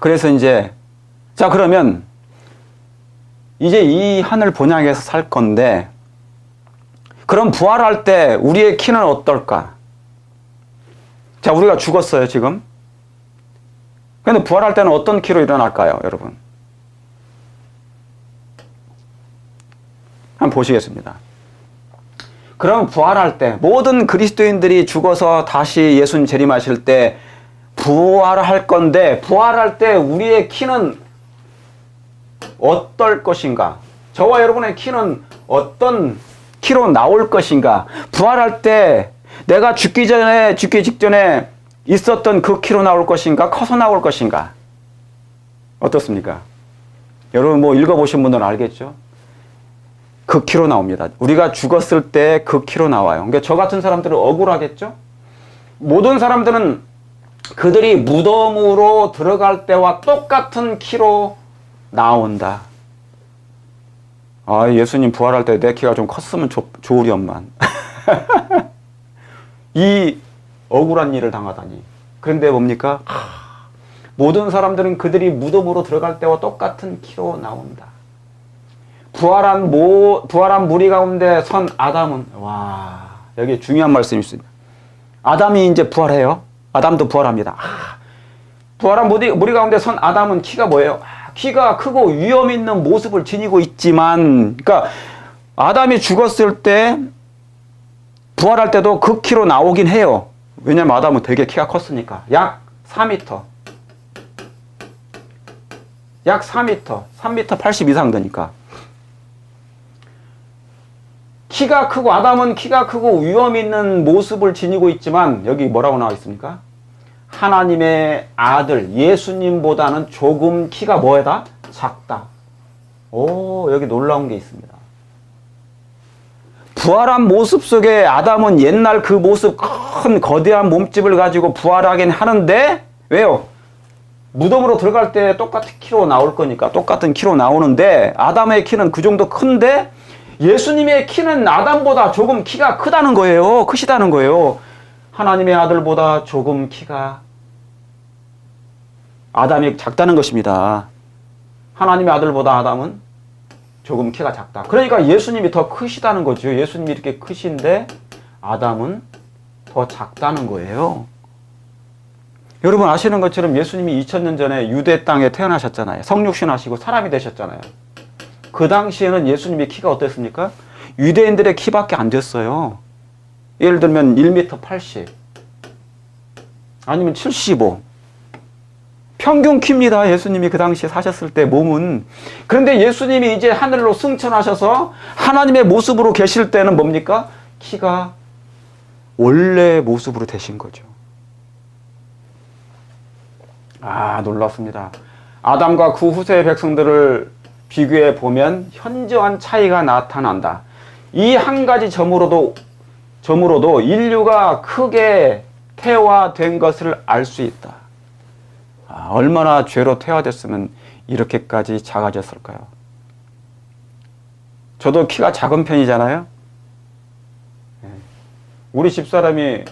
그래서 이제 자 그러면 이제 이 하늘 본향에서 살 건데 그럼 부활할 때 우리의 키는 어떨까? 자, 우리가 죽었어요 지금. 근데 부활할 때는 어떤 키로 일어날까요, 여러분? 한번 보시겠습니다. 그럼 부활할 때 모든 그리스도인들이 죽어서 다시 예수님 재림하실 때 부활할 건데 부활할 때 우리의 키는 어떨 것인가? 저와 여러분의 키는 어떤 키로 나올 것인가? 부활할 때 내가 죽기 직전에 있었던 그 키로 나올 것인가? 커서 나올 것인가? 어떻습니까? 여러분 뭐 읽어보신 분들은 알겠죠? 그 키로 나옵니다. 우리가 죽었을 때 그 키로 나와요. 그러니까 저 같은 사람들은 억울하겠죠? 모든 사람들은 그들이 무덤으로 들어갈 때와 똑같은 키로 나온다. 아, 예수님 부활할 때 내 키가 좀 컸으면 좋으련만. 이 억울한 일을 당하다니. 그런데 뭡니까? 모든 사람들은 그들이 무덤으로 들어갈 때와 똑같은 키로 나온다. 부활한 무리 가운데 선 아담은, 와, 여기 중요한 말씀이 있습니다. 아담이 이제 부활해요. 아담도 부활합니다. 부활한 무리 가운데 선 아담은 키가 뭐예요? 키가 크고 위험 있는 모습을 지니고 있지만, 그러니까 아담이 죽었을 때 부활할 때도 그 키로 나오긴 해요. 왜냐면 아담은 되게 키가 컸으니까. 약 4m. 약 4m. 3m 80 이상 되니까. 키가 크고 아담은 키가 크고 위험 있는 모습을 지니고 있지만 여기 뭐라고 나와 있습니까? 하나님의 아들 예수님보다는 조금 키가 뭐다? 작다. 오, 여기 놀라운 게 있습니다. 부활한 모습 속에 아담은 옛날 그 모습 큰 거대한 몸집을 가지고 부활하긴 하는데 왜요? 무덤으로 들어갈 때 똑같은 키로 나올 거니까 똑같은 키로 나오는데 아담의 키는 그 정도 큰데 예수님의 키는 아담보다 조금 키가 크다는 거예요. 크시다는 거예요. 하나님의 아들보다 조금 키가 아담이 작다는 것입니다. 하나님의 아들보다 아담은 조금 키가 작다. 그러니까 예수님이 더 크시다는 거죠. 예수님이 이렇게 크신데 아담은 더 작다는 거예요. 여러분 아시는 것처럼 예수님이 2000년 전에 유대 땅에 태어나셨잖아요. 성육신 하시고 사람이 되셨잖아요. 그 당시에는 예수님의 키가 어땠습니까? 유대인들의 키밖에 안 됐어요. 예를 들면 1m 80 아니면 75 평균 키입니다. 예수님이 그 당시에 사셨을 때 몸은. 그런데 예수님이 이제 하늘로 승천하셔서 하나님의 모습으로 계실 때는 뭡니까? 키가 원래 모습으로 되신 거죠. 아, 놀랍습니다. 아담과 그 후세의 백성들을 비교해 보면 현저한 차이가 나타난다. 이 한 가지 점으로도 인류가 크게 태화된 것을 알 수 있다. 아, 얼마나 죄로 태화됐으면 이렇게까지 작아졌을까요? 저도 키가 작은 편이잖아요. 우리 집사람이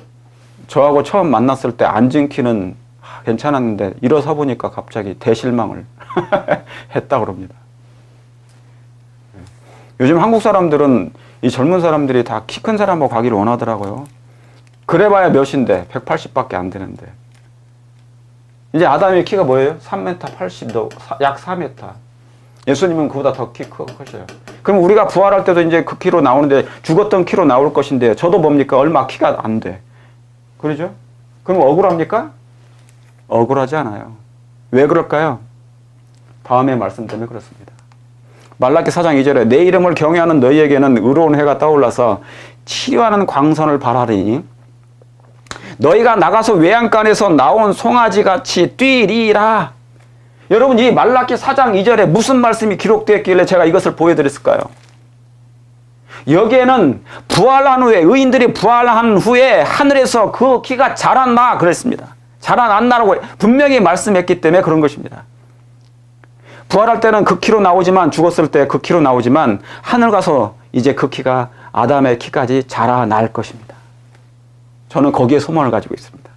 저하고 처음 만났을 때 앉은 키는 괜찮았는데 일어서 보니까 갑자기 대실망을 했다 그럽니다. 요즘 한국 사람들은 이 젊은 사람들이 다 키 큰 사람하고 가기를 원하더라고요. 그래봐야 몇인데 180밖에 안 되는데. 이제 아담의 키가 뭐예요? 3m 80, 약 4m. 예수님은 그보다 더 키 크셔요. 그럼 우리가 부활할 때도 이제 그 키로 나오는데 죽었던 키로 나올 것인데 저도 뭡니까? 얼마 키가 안 돼. 그러죠? 그럼 억울합니까? 억울하지 않아요. 왜 그럴까요? 다음의 말씀 때문에 그렇습니다. 말라기 4장 2절에 내 이름을 경외하는 너희에게는 의로운 해가 떠올라서 치료하는 광선을 발하리니 너희가 나가서 외양간에서 나온 송아지같이 뛰리라. 여러분, 이 말라기 4장 2절에 무슨 말씀이 기록되었길래 제가 이것을 보여드렸을까요? 여기에는 부활한 후에, 의인들이 부활한 후에 하늘에서 그 키가 자라나 그랬습니다. 자라난다라고 분명히 말씀했기 때문에 그런 것입니다. 부활할 때는 그 키로 나오지만, 죽었을 때 그 키로 나오지만 하늘 가서 이제 그 키가 아담의 키까지 자라날 것입니다. 저는 거기에 소망을 가지고 있습니다.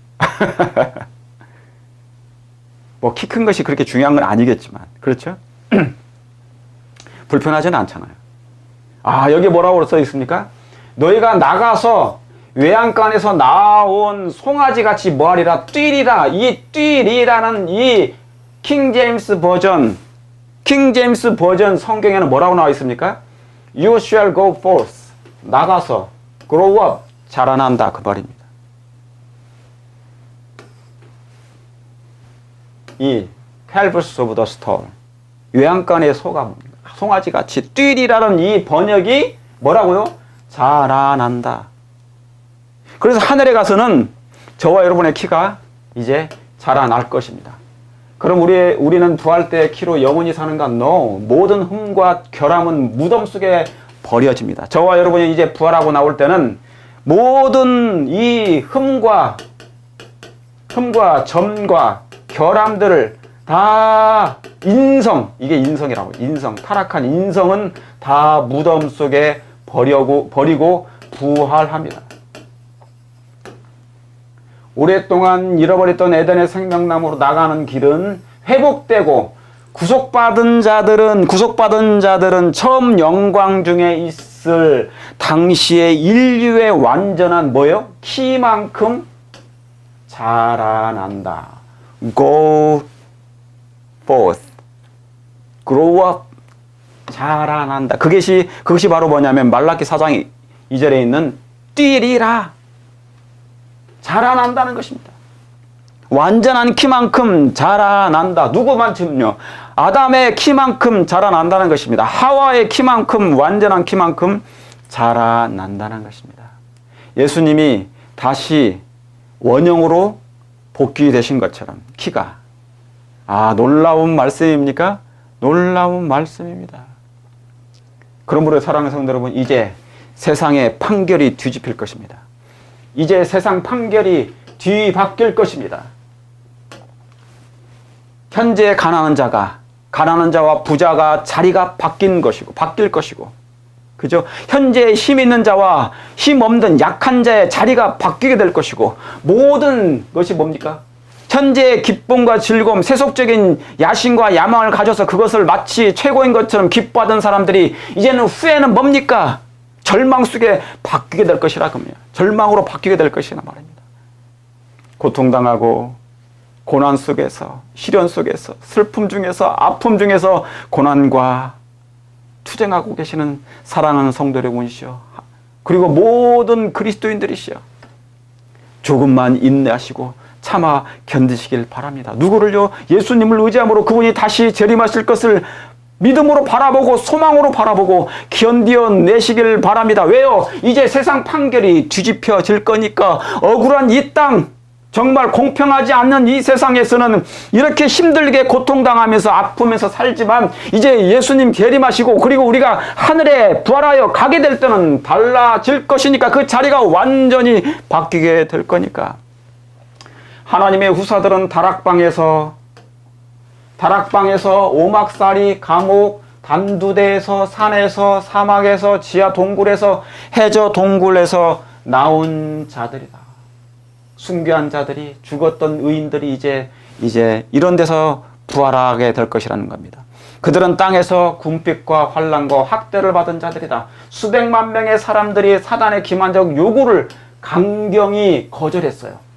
뭐 키 큰 것이 그렇게 중요한 건 아니겠지만, 그렇죠? 불편하지는 않잖아요. 아, 여기 뭐라고 써 있습니까? 너희가 나가서 외양간에서 나온 송아지같이 뭐하리라? 뛰리라. 이 뛰리라는 이 킹제임스 버전 성경에는 뭐라고 나와 있습니까? You shall go forth. 나가서 grow up. 자라난다. 그 말입니다. 이 calves of the stall. 외양간의 소가 송아지같이 뛰리라는 이 번역이 뭐라고요? 자라난다. 그래서 하늘에 가서는 저와 여러분의 키가 이제 자라날 것입니다. 그럼 우리는 부활 때의 키로 영원히 사는가? No. 모든 흠과 결함은 무덤 속에 버려집니다. 저와 여러분이 이제 부활하고 나올 때는 모든 이 흠과 점과 결함들을 다 이게 인성이라고. 타락한 인성은 다 무덤 속에 버리고 부활합니다. 오랫동안 잃어버렸던 에덴의 생명나무로 나가는 길은 회복되고 구속받은 자들은 처음 영광 중에 있을 당시의 인류의 완전한 뭐요? 키만큼 자라난다. Go forth. Grow up. 자라난다. 그것이 바로 뭐냐면 말라기 4장 2절에 있는 뛰리라. 자라난다는 것입니다. 완전한 키만큼 자라난다. 누구만큼요? 아담의 키만큼 자라난다는 것입니다. 하와의 키만큼, 완전한 키만큼 자라난다는 것입니다. 예수님이 다시 원형으로 복귀되신 것처럼 키가, 놀라운 말씀입니까? 놀라운 말씀입니다. 그러므로 사랑하는 성도 여러분, 이제 세상의 판결이 뒤집힐 것입니다. 이제 세상 판결이 뒤바뀔 것입니다. 현재 가난한 자와 부자가 자리가 바뀔 것이고, 그죠? 현재 힘 있는 자와 힘 없는 약한 자의 자리가 바뀌게 될 것이고, 모든 것이 뭡니까? 현재의 기쁨과 즐거움, 세속적인 야심과 야망을 가져서 그것을 마치 최고인 것처럼 기뻐하던 사람들이 이제는 후에는 뭡니까? 절망 속에 바뀌게 될 것이라 그러면 절망으로 바뀌게 될 것이라 말입니다. 고통당하고 고난 속에서, 시련 속에서, 슬픔 중에서, 아픔 중에서 고난과 투쟁하고 계시는 사랑하는 성도 여러분이시여, 그리고 모든 그리스도인들이시여, 조금만 인내하시고 참아 견디시길 바랍니다. 누구를요? 예수님을 의지함으로 그분이 다시 재림하실 것을 믿음으로 바라보고 소망으로 바라보고 견디어내시길 바랍니다. 왜요? 이제 세상 판결이 뒤집혀질 거니까. 억울한 이 땅, 정말 공평하지 않는 이 세상에서는 이렇게 힘들게 고통당하면서 아프면서 살지만 이제 예수님 재림하시고 그리고 우리가 하늘에 부활하여 가게 될 때는 달라질 것이니까, 그 자리가 완전히 바뀌게 될 거니까. 하나님의 후사들은 다락방에서 오막살이, 감옥, 단두대에서, 산에서, 사막에서, 지하 동굴에서, 해저 동굴에서 나온 자들이다. 순교한 자들이, 죽었던 의인들이 이제 이런 데서 부활하게 될 것이라는 겁니다. 그들은 땅에서 궁핍과 환난과 학대를 받은 자들이다. 수백만 명의 사람들이 사단의 기만적 요구를 강경히 거절했어요.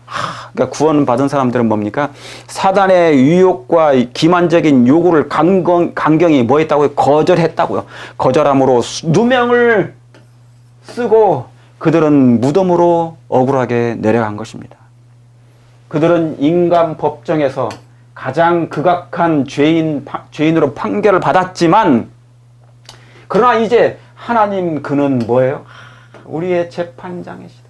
그러니까 구원받은 사람들은 뭡니까? 사단의 유혹과 기만적인 요구를 강경히 뭐 했다고요? 거절했다고요. 거절함으로 누명을 쓰고 그들은 무덤으로 억울하게 내려간 것입니다. 그들은 인간 법정에서 가장 극악한 죄인으로 판결을 받았지만, 그러나 이제 하나님 그는 뭐예요? 우리의 재판장이시다.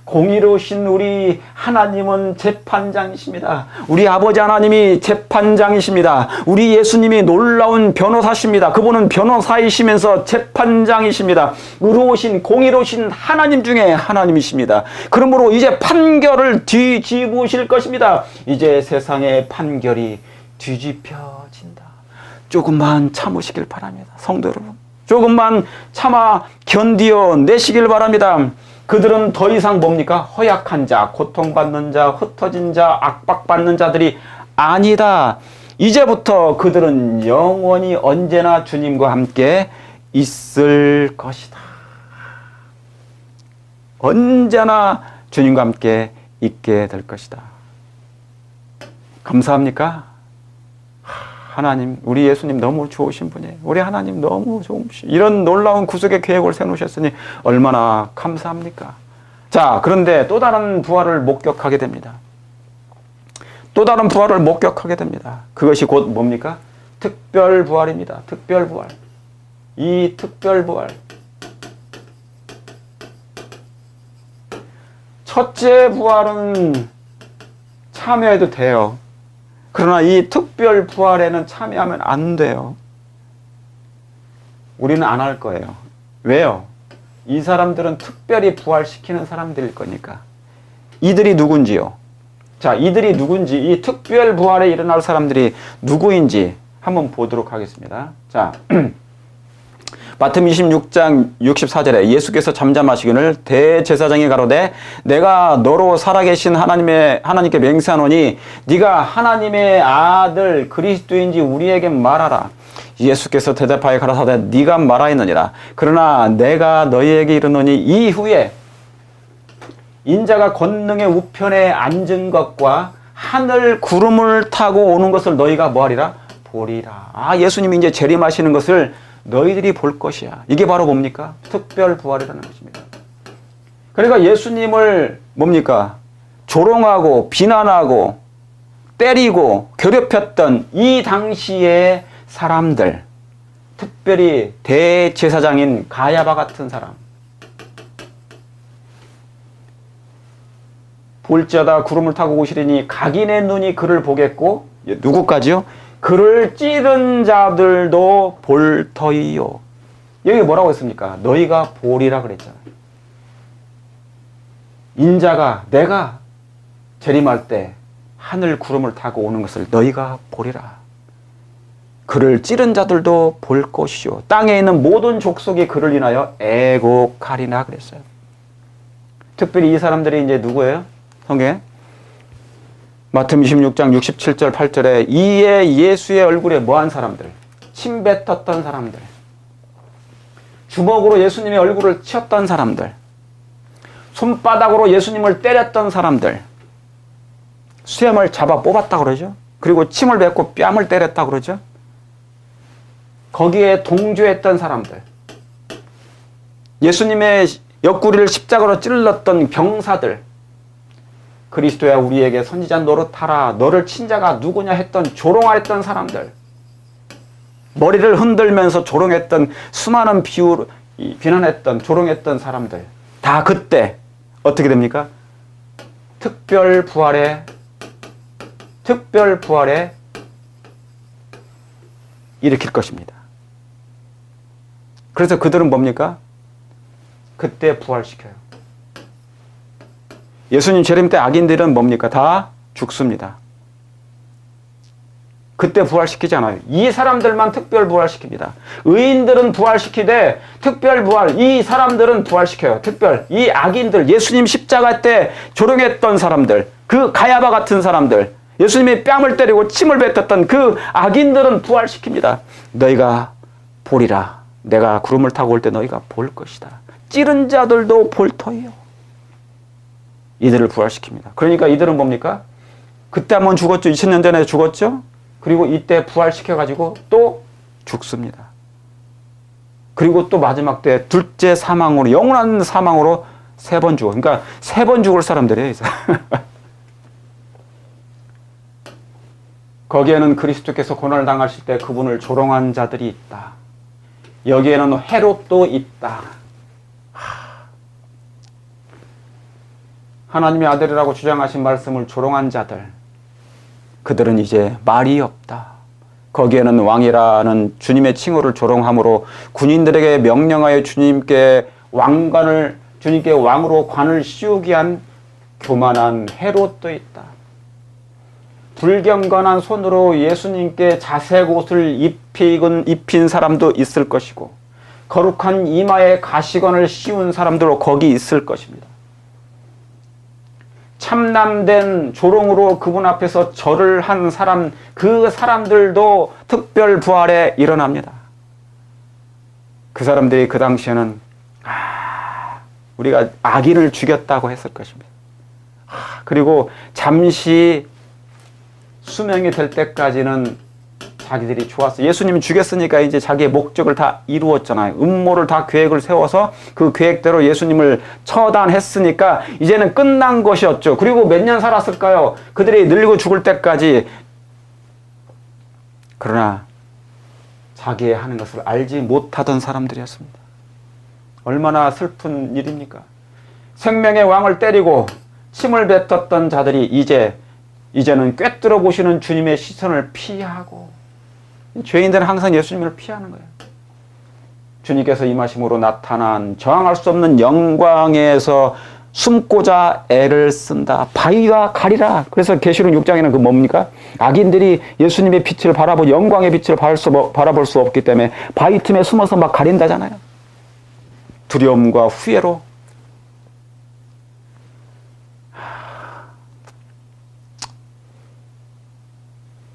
공의로우신 우리 하나님은 재판장이십니다. 우리 아버지 하나님이 재판장이십니다. 우리 예수님이 놀라운 변호사십니다. 그분은 변호사이시면서 재판장이십니다. 의로우신 공의로우신 하나님 중에 하나님이십니다. 그러므로 이제 판결을 뒤집으실 것입니다. 이제 세상의 판결이 뒤집혀진다. 조금만 참으시길 바랍니다. 성도 여러분, 조금만 참아 견디어 내시길 바랍니다. 그들은 더 이상 뭡니까? 허약한 자, 고통받는 자, 흩어진 자, 압박받는 자들이 아니다. 이제부터 그들은 영원히 언제나 주님과 함께 있을 것이다. 언제나 주님과 함께 있게 될 것이다. 감사합니까? 하나님, 우리 예수님 너무 좋으신 분이에요. 우리 하나님 너무 좋으신, 이런 놀라운 구속의 계획을 세우셨으니 얼마나 감사합니까? 자, 그런데 또 다른 부활을 목격하게 됩니다. 또 다른 부활을 목격하게 됩니다. 그것이 곧 뭡니까? 특별 부활입니다. 특별 부활. 이 특별 부활. 첫째 부활은 참여해도 돼요. 그러나 이 특별 부활에는 참여하면 안 돼요. 우리는 안 할 거예요. 왜요? 이 사람들은 특별히 부활시키는 사람들일 거니까. 이들이 누군지요? 자, 이들이 누군지, 이 특별 부활에 일어날 사람들이 누구인지 한번 보도록 하겠습니다. 자, 마태복음 26장 64절에 예수께서 잠잠하시기를 대제사장이 가로되 내가 너로 살아계신 하나님께 맹세하노니 네가 하나님의 아들 그리스도인지 우리에게 말하라. 예수께서 대답하여 가라사대 네가 말하였느니라. 그러나 내가 너희에게 이르노니 이후에 인자가 권능의 우편에 앉은 것과 하늘 구름을 타고 오는 것을 너희가 뭐하리라? 보리라. 아, 예수님이 이제 재림하시는 것을 너희들이 볼 것이야. 이게 바로 뭡니까? 특별 부활이라는 것입니다. 그러니까 예수님을 뭡니까? 조롱하고 비난하고 때리고 괴롭혔던 이 당시의 사람들, 특별히 대제사장인 가야바 같은 사람, 볼지어다 구름을 타고 오시리니 각인의 눈이 그를 보겠고, 누구까지요? 그를 찌른 자들도 볼 터이요. 여기 뭐라고 했습니까? 너희가 보리라 그랬잖아요. 인자가, 내가 재림할 때 하늘 구름을 타고 오는 것을 너희가 보리라. 그를 찌른 자들도 볼 것이요. 땅에 있는 모든 족속이 그를 인하여 애곡하리나 그랬어요. 특별히 이 사람들이 이제 누구예요? 성경에? 마태복음 26장 67절 8절에 이에 예수의 얼굴에 뭐한 사람들? 침 뱉었던 사람들, 주먹으로 예수님의 얼굴을 치었던 사람들, 손바닥으로 예수님을 때렸던 사람들, 수염을 잡아 뽑았다 그러죠. 그리고 침을 뱉고 뺨을 때렸다 그러죠. 거기에 동조했던 사람들, 예수님의 옆구리를 십자가로 찔렀던 병사들, 그리스도야 우리에게 선지자 노릇하라, 너를 친 자가 누구냐 했던 조롱했던 사람들, 머리를 흔들면서 조롱했던, 수많은 비난했던, 조롱했던 사람들, 다 그때 어떻게 됩니까? 특별 부활에 일으킬 것입니다. 그래서 그들은 뭡니까? 그때 부활시켜요. 예수님 재림 때 악인들은 뭡니까? 다 죽습니다. 그때 부활시키지 않아요. 이 사람들만 특별 부활시킵니다. 의인들은 부활시키되 특별 부활, 이 사람들은 부활시켜요. 특별, 이 악인들, 예수님 십자가 때 조롱했던 사람들, 그 가야바 같은 사람들, 예수님이 뺨을 때리고 침을 뱉었던 그 악인들은 부활시킵니다. 너희가 보리라. 내가 구름을 타고 올 때 너희가 볼 것이다. 찌른 자들도 볼 터이요. 이들을 부활시킵니다. 그러니까 이들은 뭡니까? 그때 한번 죽었죠. 2000년 전에 죽었죠. 그리고 이때 부활시켜가지고 또 죽습니다. 그리고 또 마지막 때 둘째 사망으로, 영원한 사망으로 3번 죽어. 그러니까 3번 죽을 사람들이에요. 거기에는 그리스도께서 고난을 당하실 때 그분을 조롱한 자들이 있다. 여기에는 헤롯도 있다. 하나님의 아들이라고 주장하신 말씀을 조롱한 자들, 그들은 이제 말이 없다. 거기에는 왕이라는 주님의 칭호를 조롱함으로 군인들에게 명령하여 주님께 왕으로 관을 씌우게 한 교만한 헤롯도 있다. 불경건한 손으로 예수님께 자색 옷을 입힌 사람도 있을 것이고, 거룩한 이마에 가시관을 씌운 사람도 거기 있을 것입니다. 참남된 조롱으로 그분 앞에서 절을 한 사람, 그 사람들도 특별 부활에 일어납니다. 그 사람들이 그 당시에는 우리가 악인을 죽였다고 했을 것입니다. 그리고 잠시 수명이 될 때까지는 자기들이 좋았어. 예수님이 죽였으니까 이제 자기의 목적을 다 이루었잖아요. 음모를 다 계획을 세워서 그 계획대로 예수님을 처단했으니까 이제는 끝난 것이었죠. 그리고 몇 년 살았을까요? 그들이 늙고 죽을 때까지. 그러나 자기의 하는 것을 알지 못하던 사람들이었습니다. 얼마나 슬픈 일입니까? 생명의 왕을 때리고 침을 뱉었던 자들이 이제는 꿰뚫어 보시는 주님의 시선을 피하고, 죄인들은 항상 예수님을 피하는 거예요. 주님께서 임하심으로 나타난 저항할 수 없는 영광에서 숨고자 애를 쓴다. 바위가 가리라. 그래서 계시록 6장에는 그 뭡니까? 악인들이 예수님의 빛을 바라보고 영광의 빛을 바라볼 수 없기 때문에 바위 틈에 숨어서 막 가린다잖아요. 두려움과 후회로.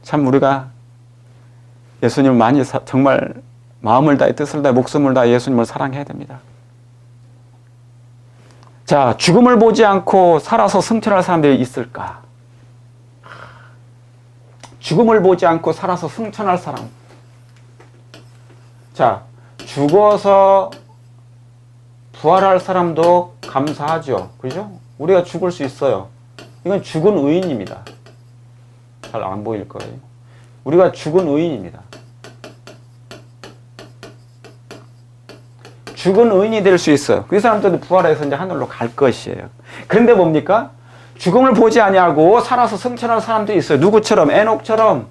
참 우리가 예수님을 많이 정말 마음을 다해 뜻을 다해 목숨을 다해 예수님을 사랑해야 됩니다. 자, 죽음을 보지 않고 살아서 승천할 사람들이 있을까? 죽음을 보지 않고 살아서 승천할 사람. 자, 죽어서 부활할 사람도 감사하죠. 그죠? 우리가 죽을 수 있어요. 이건 죽은 의인입니다. 잘 안 보일 거예요. 우리가 죽은 의인입니다. 죽은 의인이 될 수 있어요. 그 사람들도 부활해서 이제 하늘로 갈 것이에요. 그런데 뭡니까? 죽음을 보지 아니하고 살아서 승천할 사람들이 있어요. 누구처럼? 에녹처럼.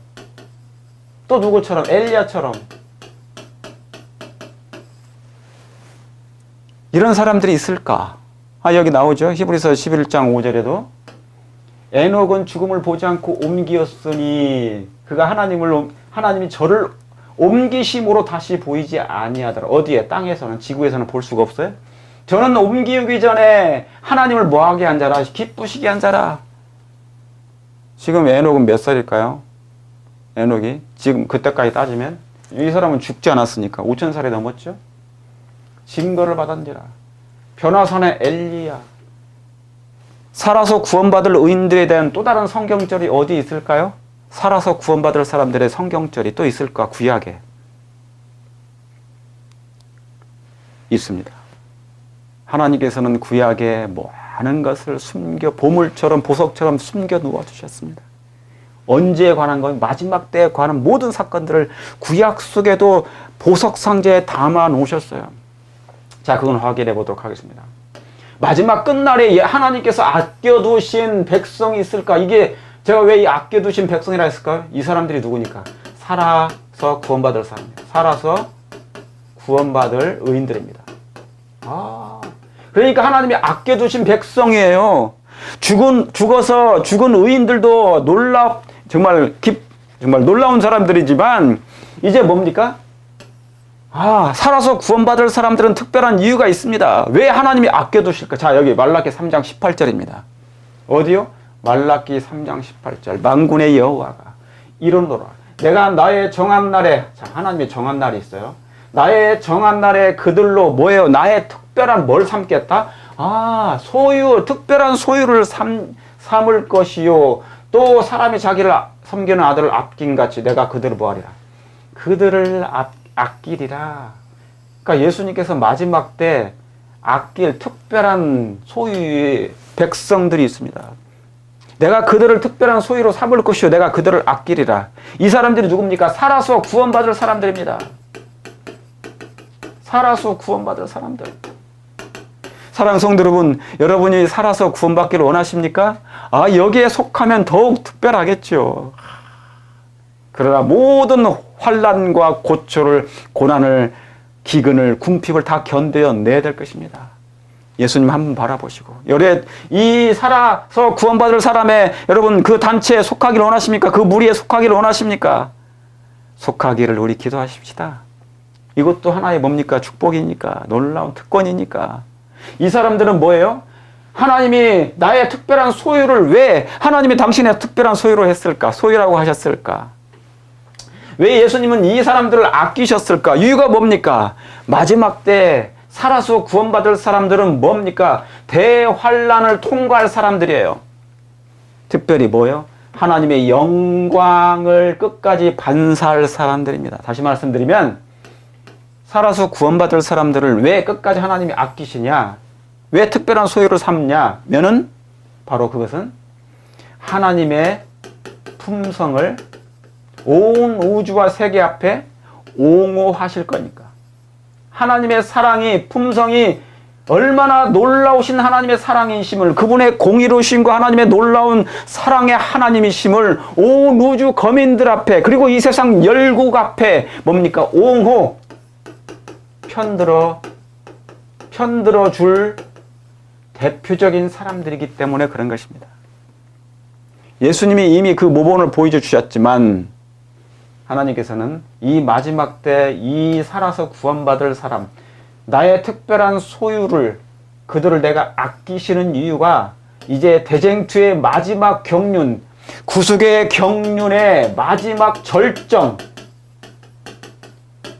또 누구처럼? 엘리야처럼. 이런 사람들이 있을까? 여기 나오죠. 히브리서 11장 5절에도 에녹은 죽음을 보지 않고 옮기었으니 그가 하나님이 저를 옮기심으로 다시 보이지 아니하더라. 어디에? 땅에서는, 지구에서는 볼 수가 없어요. 저는 옮기기 전에 하나님을 뭐하게 한 자라? 기쁘시게 한 자라. 지금 에녹은 몇 살일까요? 에녹이 지금 그때까지 따지면 이 사람은 죽지 않았으니까 5,000살이 넘었죠. 징거를 받은지라. 변화산의 엘리야. 살아서 구원받을 의인들에 대한 또 다른 성경절이 어디 있을까요? 살아서 구원받을 사람들의 성경절이 또 있을까? 구약에 있습니다. 하나님께서는 구약에 많은 것을 보물처럼 보석처럼 숨겨 놓아 두셨습니다. 언제에 관한 것, 마지막 때에 관한 모든 사건들을 구약 속에도 보석 상자에 담아 놓으셨어요. 자, 그건 확인해 보도록 하겠습니다. 마지막 끝날에 하나님께서 아껴두신 백성이 있을까? 이게 제가 왜 이 아껴두신 백성이라 했을까요? 이 사람들이 누구니까? 살아서 구원받을 사람입니다. 살아서 구원받을 의인들입니다. 그러니까 하나님이 아껴두신 백성이에요. 죽어서 죽은 의인들도 정말 놀라운 사람들이지만 이제 뭡니까? 살아서 구원받을 사람들은 특별한 이유가 있습니다. 왜 하나님이 아껴두실까? 자, 여기 말라기 3장 18절입니다. 어디요? 말라기 3장 18절. 만군의 여호와가 이르노라. 내가 나의 정한 날에, 자, 하나님의 정한 날이 있어요. 나의 정한 날에 그들로 뭐예요? 나의 특별한 뭘 삼겠다? 소유, 특별한 소유를 삼을 것이요. 또 사람이 자기를 섬기는 아들을 아낀 같이 내가 그들을 뭐하리라. 그들을 아끼리라. 그러니까 예수님께서 마지막 때 아낄 특별한 소유의 백성들이 있습니다. 내가 그들을 특별한 소유로 삼을 것이요. 내가 그들을 아끼리라. 이 사람들이 누굽니까? 살아서 구원받을 사람들입니다. 살아서 구원받을 사람들. 사랑하는 성도 여러분, 여러분이 살아서 구원받기를 원하십니까? 여기에 속하면 더욱 특별하겠죠. 그러나 모든 환난과 고초를, 고난을, 기근을, 궁핍을 다 견뎌내야 될 것입니다. 예수님 한번 바라보시고, 이 살아서 구원받을 사람의 여러분 그 단체에 속하기를 원하십니까? 그 무리에 속하기를 원하십니까? 속하기를 우리 기도하십시다. 이것도 하나의 뭡니까? 축복이니까, 놀라운 특권이니까. 이 사람들은 뭐예요? 하나님이 나의 특별한 소유를 왜 하나님이 당신의 특별한 소유로 했을까? 소유라고 하셨을까? 왜 예수님은 이 사람들을 아끼셨을까? 이유가 뭡니까? 마지막 때 살아서 구원받을 사람들은 뭡니까? 대환란을 통과할 사람들이에요. 특별히 뭐예요? 하나님의 영광을 끝까지 반사할 사람들입니다. 다시 말씀드리면 살아서 구원받을 사람들을 왜 끝까지 하나님이 아끼시냐? 왜 특별한 소유를 삼냐? 면은 바로 그것은 하나님의 품성을 온 우주와 세계 앞에 옹호하실 거니까. 하나님의 사랑이, 품성이 얼마나 놀라우신 하나님의 사랑이심을, 그분의 공의로우심과 하나님의 놀라운 사랑의 하나님이심을 온 우주 거민들 앞에, 그리고 이 세상 열국 앞에 뭡니까? 옹호, 편들어 줄 대표적인 사람들이기 때문에 그런 것입니다. 예수님이 이미 그 모본을 보여주셨지만 하나님께서는 이 마지막 때 이 살아서 구원받을 사람, 나의 특별한 소유를, 그들을 내가 아끼시는 이유가 이제 대쟁투의 마지막 경륜, 구속의 경륜의 마지막 절정,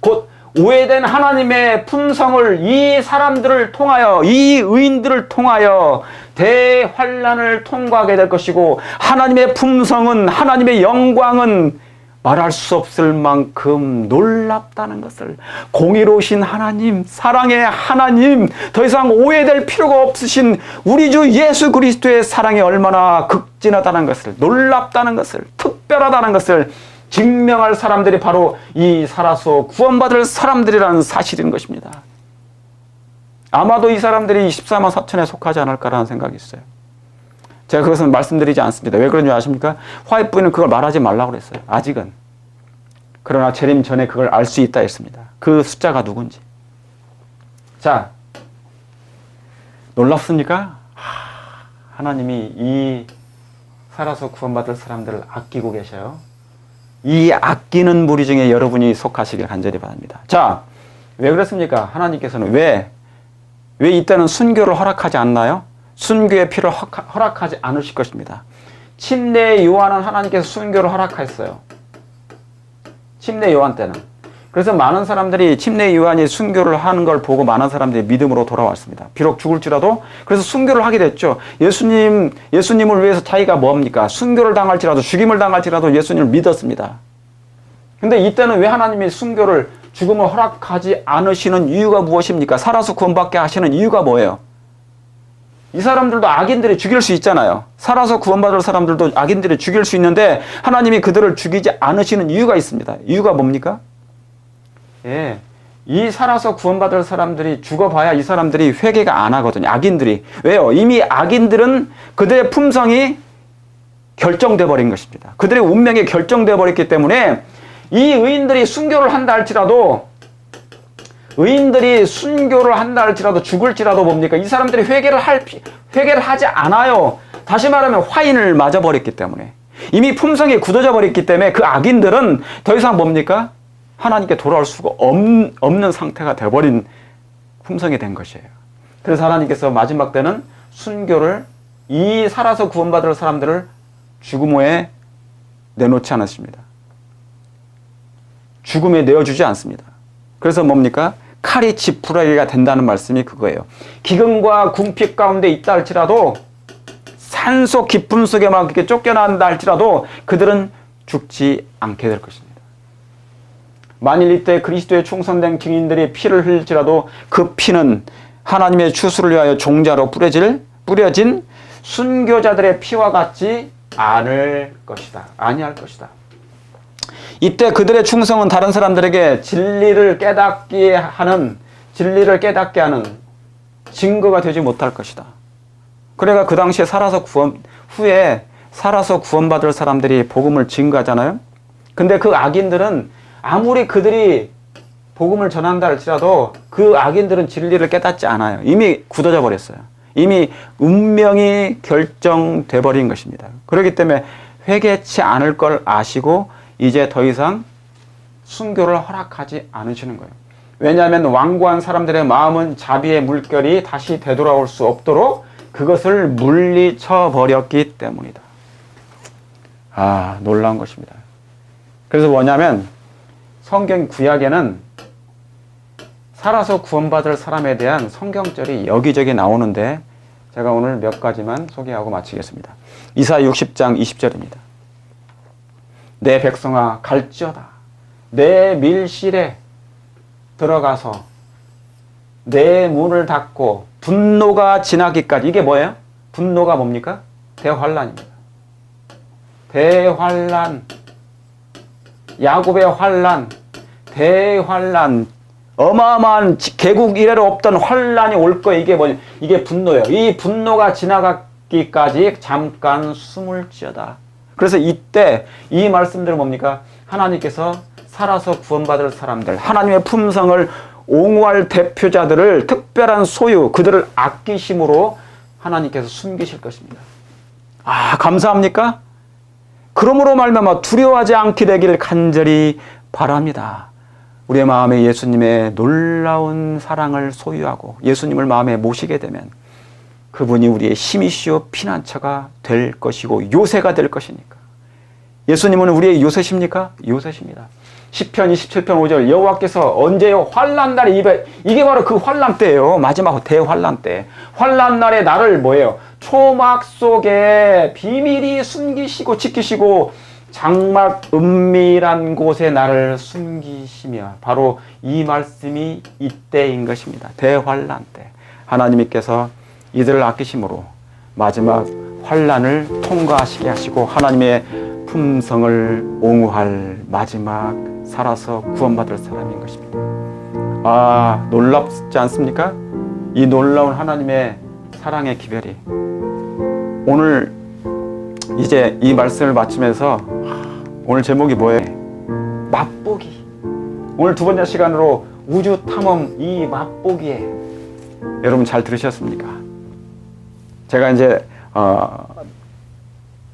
곧 오해된 하나님의 품성을 이 사람들을 통하여, 이 의인들을 통하여 대환란을 통과하게 될 것이고, 하나님의 품성은, 하나님의 영광은 말할 수 없을 만큼 놀랍다는 것을, 공의로우신 하나님, 사랑의 하나님, 더 이상 오해될 필요가 없으신 우리 주 예수 그리스도의 사랑이 얼마나 극진하다는 것을, 놀랍다는 것을, 특별하다는 것을 증명할 사람들이 바로 이 살아서 구원받을 사람들이라는 사실인 것입니다. 아마도 이 사람들이 14만 4천에 속하지 않을까라는 생각이 있어요. 제가 그것은 말씀드리지 않습니다. 왜 그런지 아십니까? 화해 부인은 그걸 말하지 말라고 그랬어요. 아직은. 그러나 재림 전에 그걸 알 수 있다 했습니다. 그 숫자가 누군지. 자, 놀랍습니까? 하나님이 이 살아서 구원받을 사람들을 아끼고 계셔요. 이 아끼는 무리 중에 여러분이 속하시길 간절히 바랍니다. 자, 왜 그렇습니까? 하나님께서는 왜 이때는 순교를 허락하지 않나요? 순교의 피를 허락하지 않으실 것입니다. 침례 요한은 하나님께서 순교를 허락했어요. 침례 요한 때는. 그래서 많은 사람들이 침례 요한이 순교를 하는 걸 보고 많은 사람들이 믿음으로 돌아왔습니다. 비록 죽을지라도. 그래서 순교를 하게 됐죠. 예수님을 위해서 자기가 뭡니까? 순교를 당할지라도, 죽임을 당할지라도 예수님을 믿었습니다. 근데 이때는 왜 하나님이 순교를, 죽음을 허락하지 않으시는 이유가 무엇입니까? 살아서 구원받게 하시는 이유가 뭐예요? 이 사람들도 악인들이 죽일 수 있잖아요. 살아서 구원받을 사람들도 악인들이 죽일 수 있는데 하나님이 그들을 죽이지 않으시는 이유가 있습니다. 이유가 뭡니까? 예, 이 살아서 구원받을 사람들이 죽어봐야 이 사람들이 회개가 안 하거든요. 악인들이. 왜요? 이미 악인들은 그들의 품성이 결정돼 버린 것입니다. 그들의 운명이 결정돼 버렸기 때문에 이 의인들이 순교를 한다 할지라도, 의인들이 순교를 한다 할지라도, 죽을지라도 뭡니까? 이 사람들이 회개를 하지 않아요. 다시 말하면 화인을 맞아버렸기 때문에, 이미 품성이 굳어져 버렸기 때문에 그 악인들은 더 이상 뭡니까? 하나님께 돌아올 수가 없는 상태가 되어버린 품성이 된 것이에요. 그래서 하나님께서 마지막 때는 순교를, 이 살아서 구원받을 사람들을 죽음 후에 내놓지 않았습니다. 죽음에 내어주지 않습니다. 그래서 뭡니까? 칼이 지푸라기가 된다는 말씀이 그거예요. 기근과 궁핍 가운데 있다 할지라도 산속 깊음 속에 막 이렇게 쫓겨난다 할지라도 그들은 죽지 않게 될 것입니다. 만일 이때 그리스도의 충성된 증인들이 피를 흘릴지라도 그 피는 하나님의 추수를 위하여 종자로 뿌려진 순교자들의 피와 같지 않을 것이다. 아니할 것이다. 이때 그들의 충성은 다른 사람들에게 진리를 깨닫게 하는 증거가 되지 못할 것이다. 그래가 그 당시에 후에 살아서 구원받을 사람들이 복음을 증거하잖아요. 근데 그 악인들은 아무리 그들이 복음을 전한다 할지라도 그 악인들은 진리를 깨닫지 않아요. 이미 굳어져 버렸어요. 이미 운명이 결정돼 버린 것입니다. 그렇기 때문에 회개치 않을 걸 아시고 이제 더 이상 순교를 허락하지 않으시는 거예요. 왜냐하면 완고한 사람들의 마음은 자비의 물결이 다시 되돌아올 수 없도록 그것을 물리쳐 버렸기 때문이다. 아, 놀라운 것입니다. 그래서 뭐냐면 성경 구약에는 살아서 구원받을 사람에 대한 성경절이 여기저기 나오는데 제가 오늘 몇 가지만 소개하고 마치겠습니다. 이사야 60장 20절입니다. 내 백성아 갈지어다. 내 밀실에 들어가서 내 문을 닫고 분노가 지나기까지. 이게 뭐예요? 분노가 뭡니까? 대환란입니다. 대환란. 야곱의 환란. 대환란. 어마어마한 개국 이래로 없던 환란이 올 거예요. 이게 뭐냐? 이게 분노예요. 이 분노가 지나가기까지 잠깐 숨을 지어다. 그래서 이때 이 말씀들은 뭡니까? 하나님께서 살아서 구원받을 사람들, 하나님의 품성을 옹호할 대표자들을 특별한 소유, 그들을 아끼심으로 하나님께서 숨기실 것입니다. 아, 감사합니까? 그러므로 말미암아 두려워하지 않게 되기를 간절히 바랍니다. 우리의 마음에 예수님의 놀라운 사랑을 소유하고 예수님을 마음에 모시게 되면 그분이 우리의 힘이시오 피난처가 될 것이고 요새가 될 것이니까. 예수님은 우리의 요새십니까? 요새십니다. 시편 27편 5절 여호와께서 언제요? 환난 날에 이게 바로 그 환난 때예요. 마지막 대환난 때. 환난 날에 나를 뭐예요? 초막 속에 비밀히 숨기시고 지키시고 장막 은밀한 곳에 나를 숨기시며 바로 이 말씀이 이때인 것입니다. 대환난 때. 하나님께서 이들을 아끼심으로 마지막 환난을 통과하시게 하시고 하나님의 품성을 옹호할 마지막 살아서 구원받을 사람인 것입니다. 아, 놀랍지 않습니까? 이 놀라운 하나님의 사랑의 기별이 오늘 이제 이 말씀을 마치면서 오늘 제목이 뭐예요? 맛보기. 오늘 두 번째 시간으로 우주 탐험 이 맛보기에 여러분 잘 들으셨습니까? 제가 이제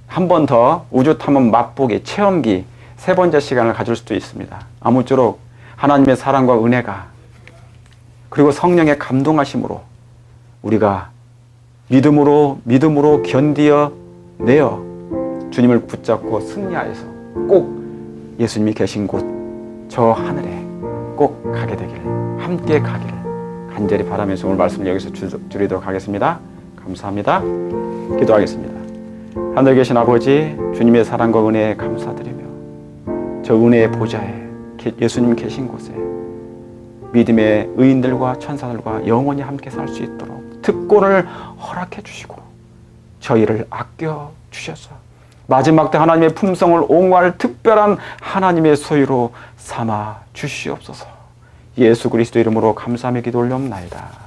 한 번 더 우주 탐험 맛보기 체험기 세 번째 시간을 가질 수도 있습니다. 아무쪼록 하나님의 사랑과 은혜가 그리고 성령의 감동하심으로 우리가 믿음으로 견디어 내어 주님을 붙잡고 승리하여서 꼭 예수님이 계신 곳 저 하늘에 꼭 가게 되기를 함께 가기를 간절히 바라면서 오늘 말씀을 여기서 줄이도록 하겠습니다. 감사합니다. 기도하겠습니다. 하늘에 계신 아버지 주님의 사랑과 은혜에 감사드리며 저 은혜의 보좌에 예수님 계신 곳에 믿음의 의인들과 천사들과 영원히 함께 살 수 있도록 특권을 허락해 주시고 저희를 아껴 주셔서 마지막 때 하나님의 품성을 옹호할 특별한 하나님의 소유로 삼아 주시옵소서. 예수 그리스도 이름으로 감사하며 기도 올려옵나이다.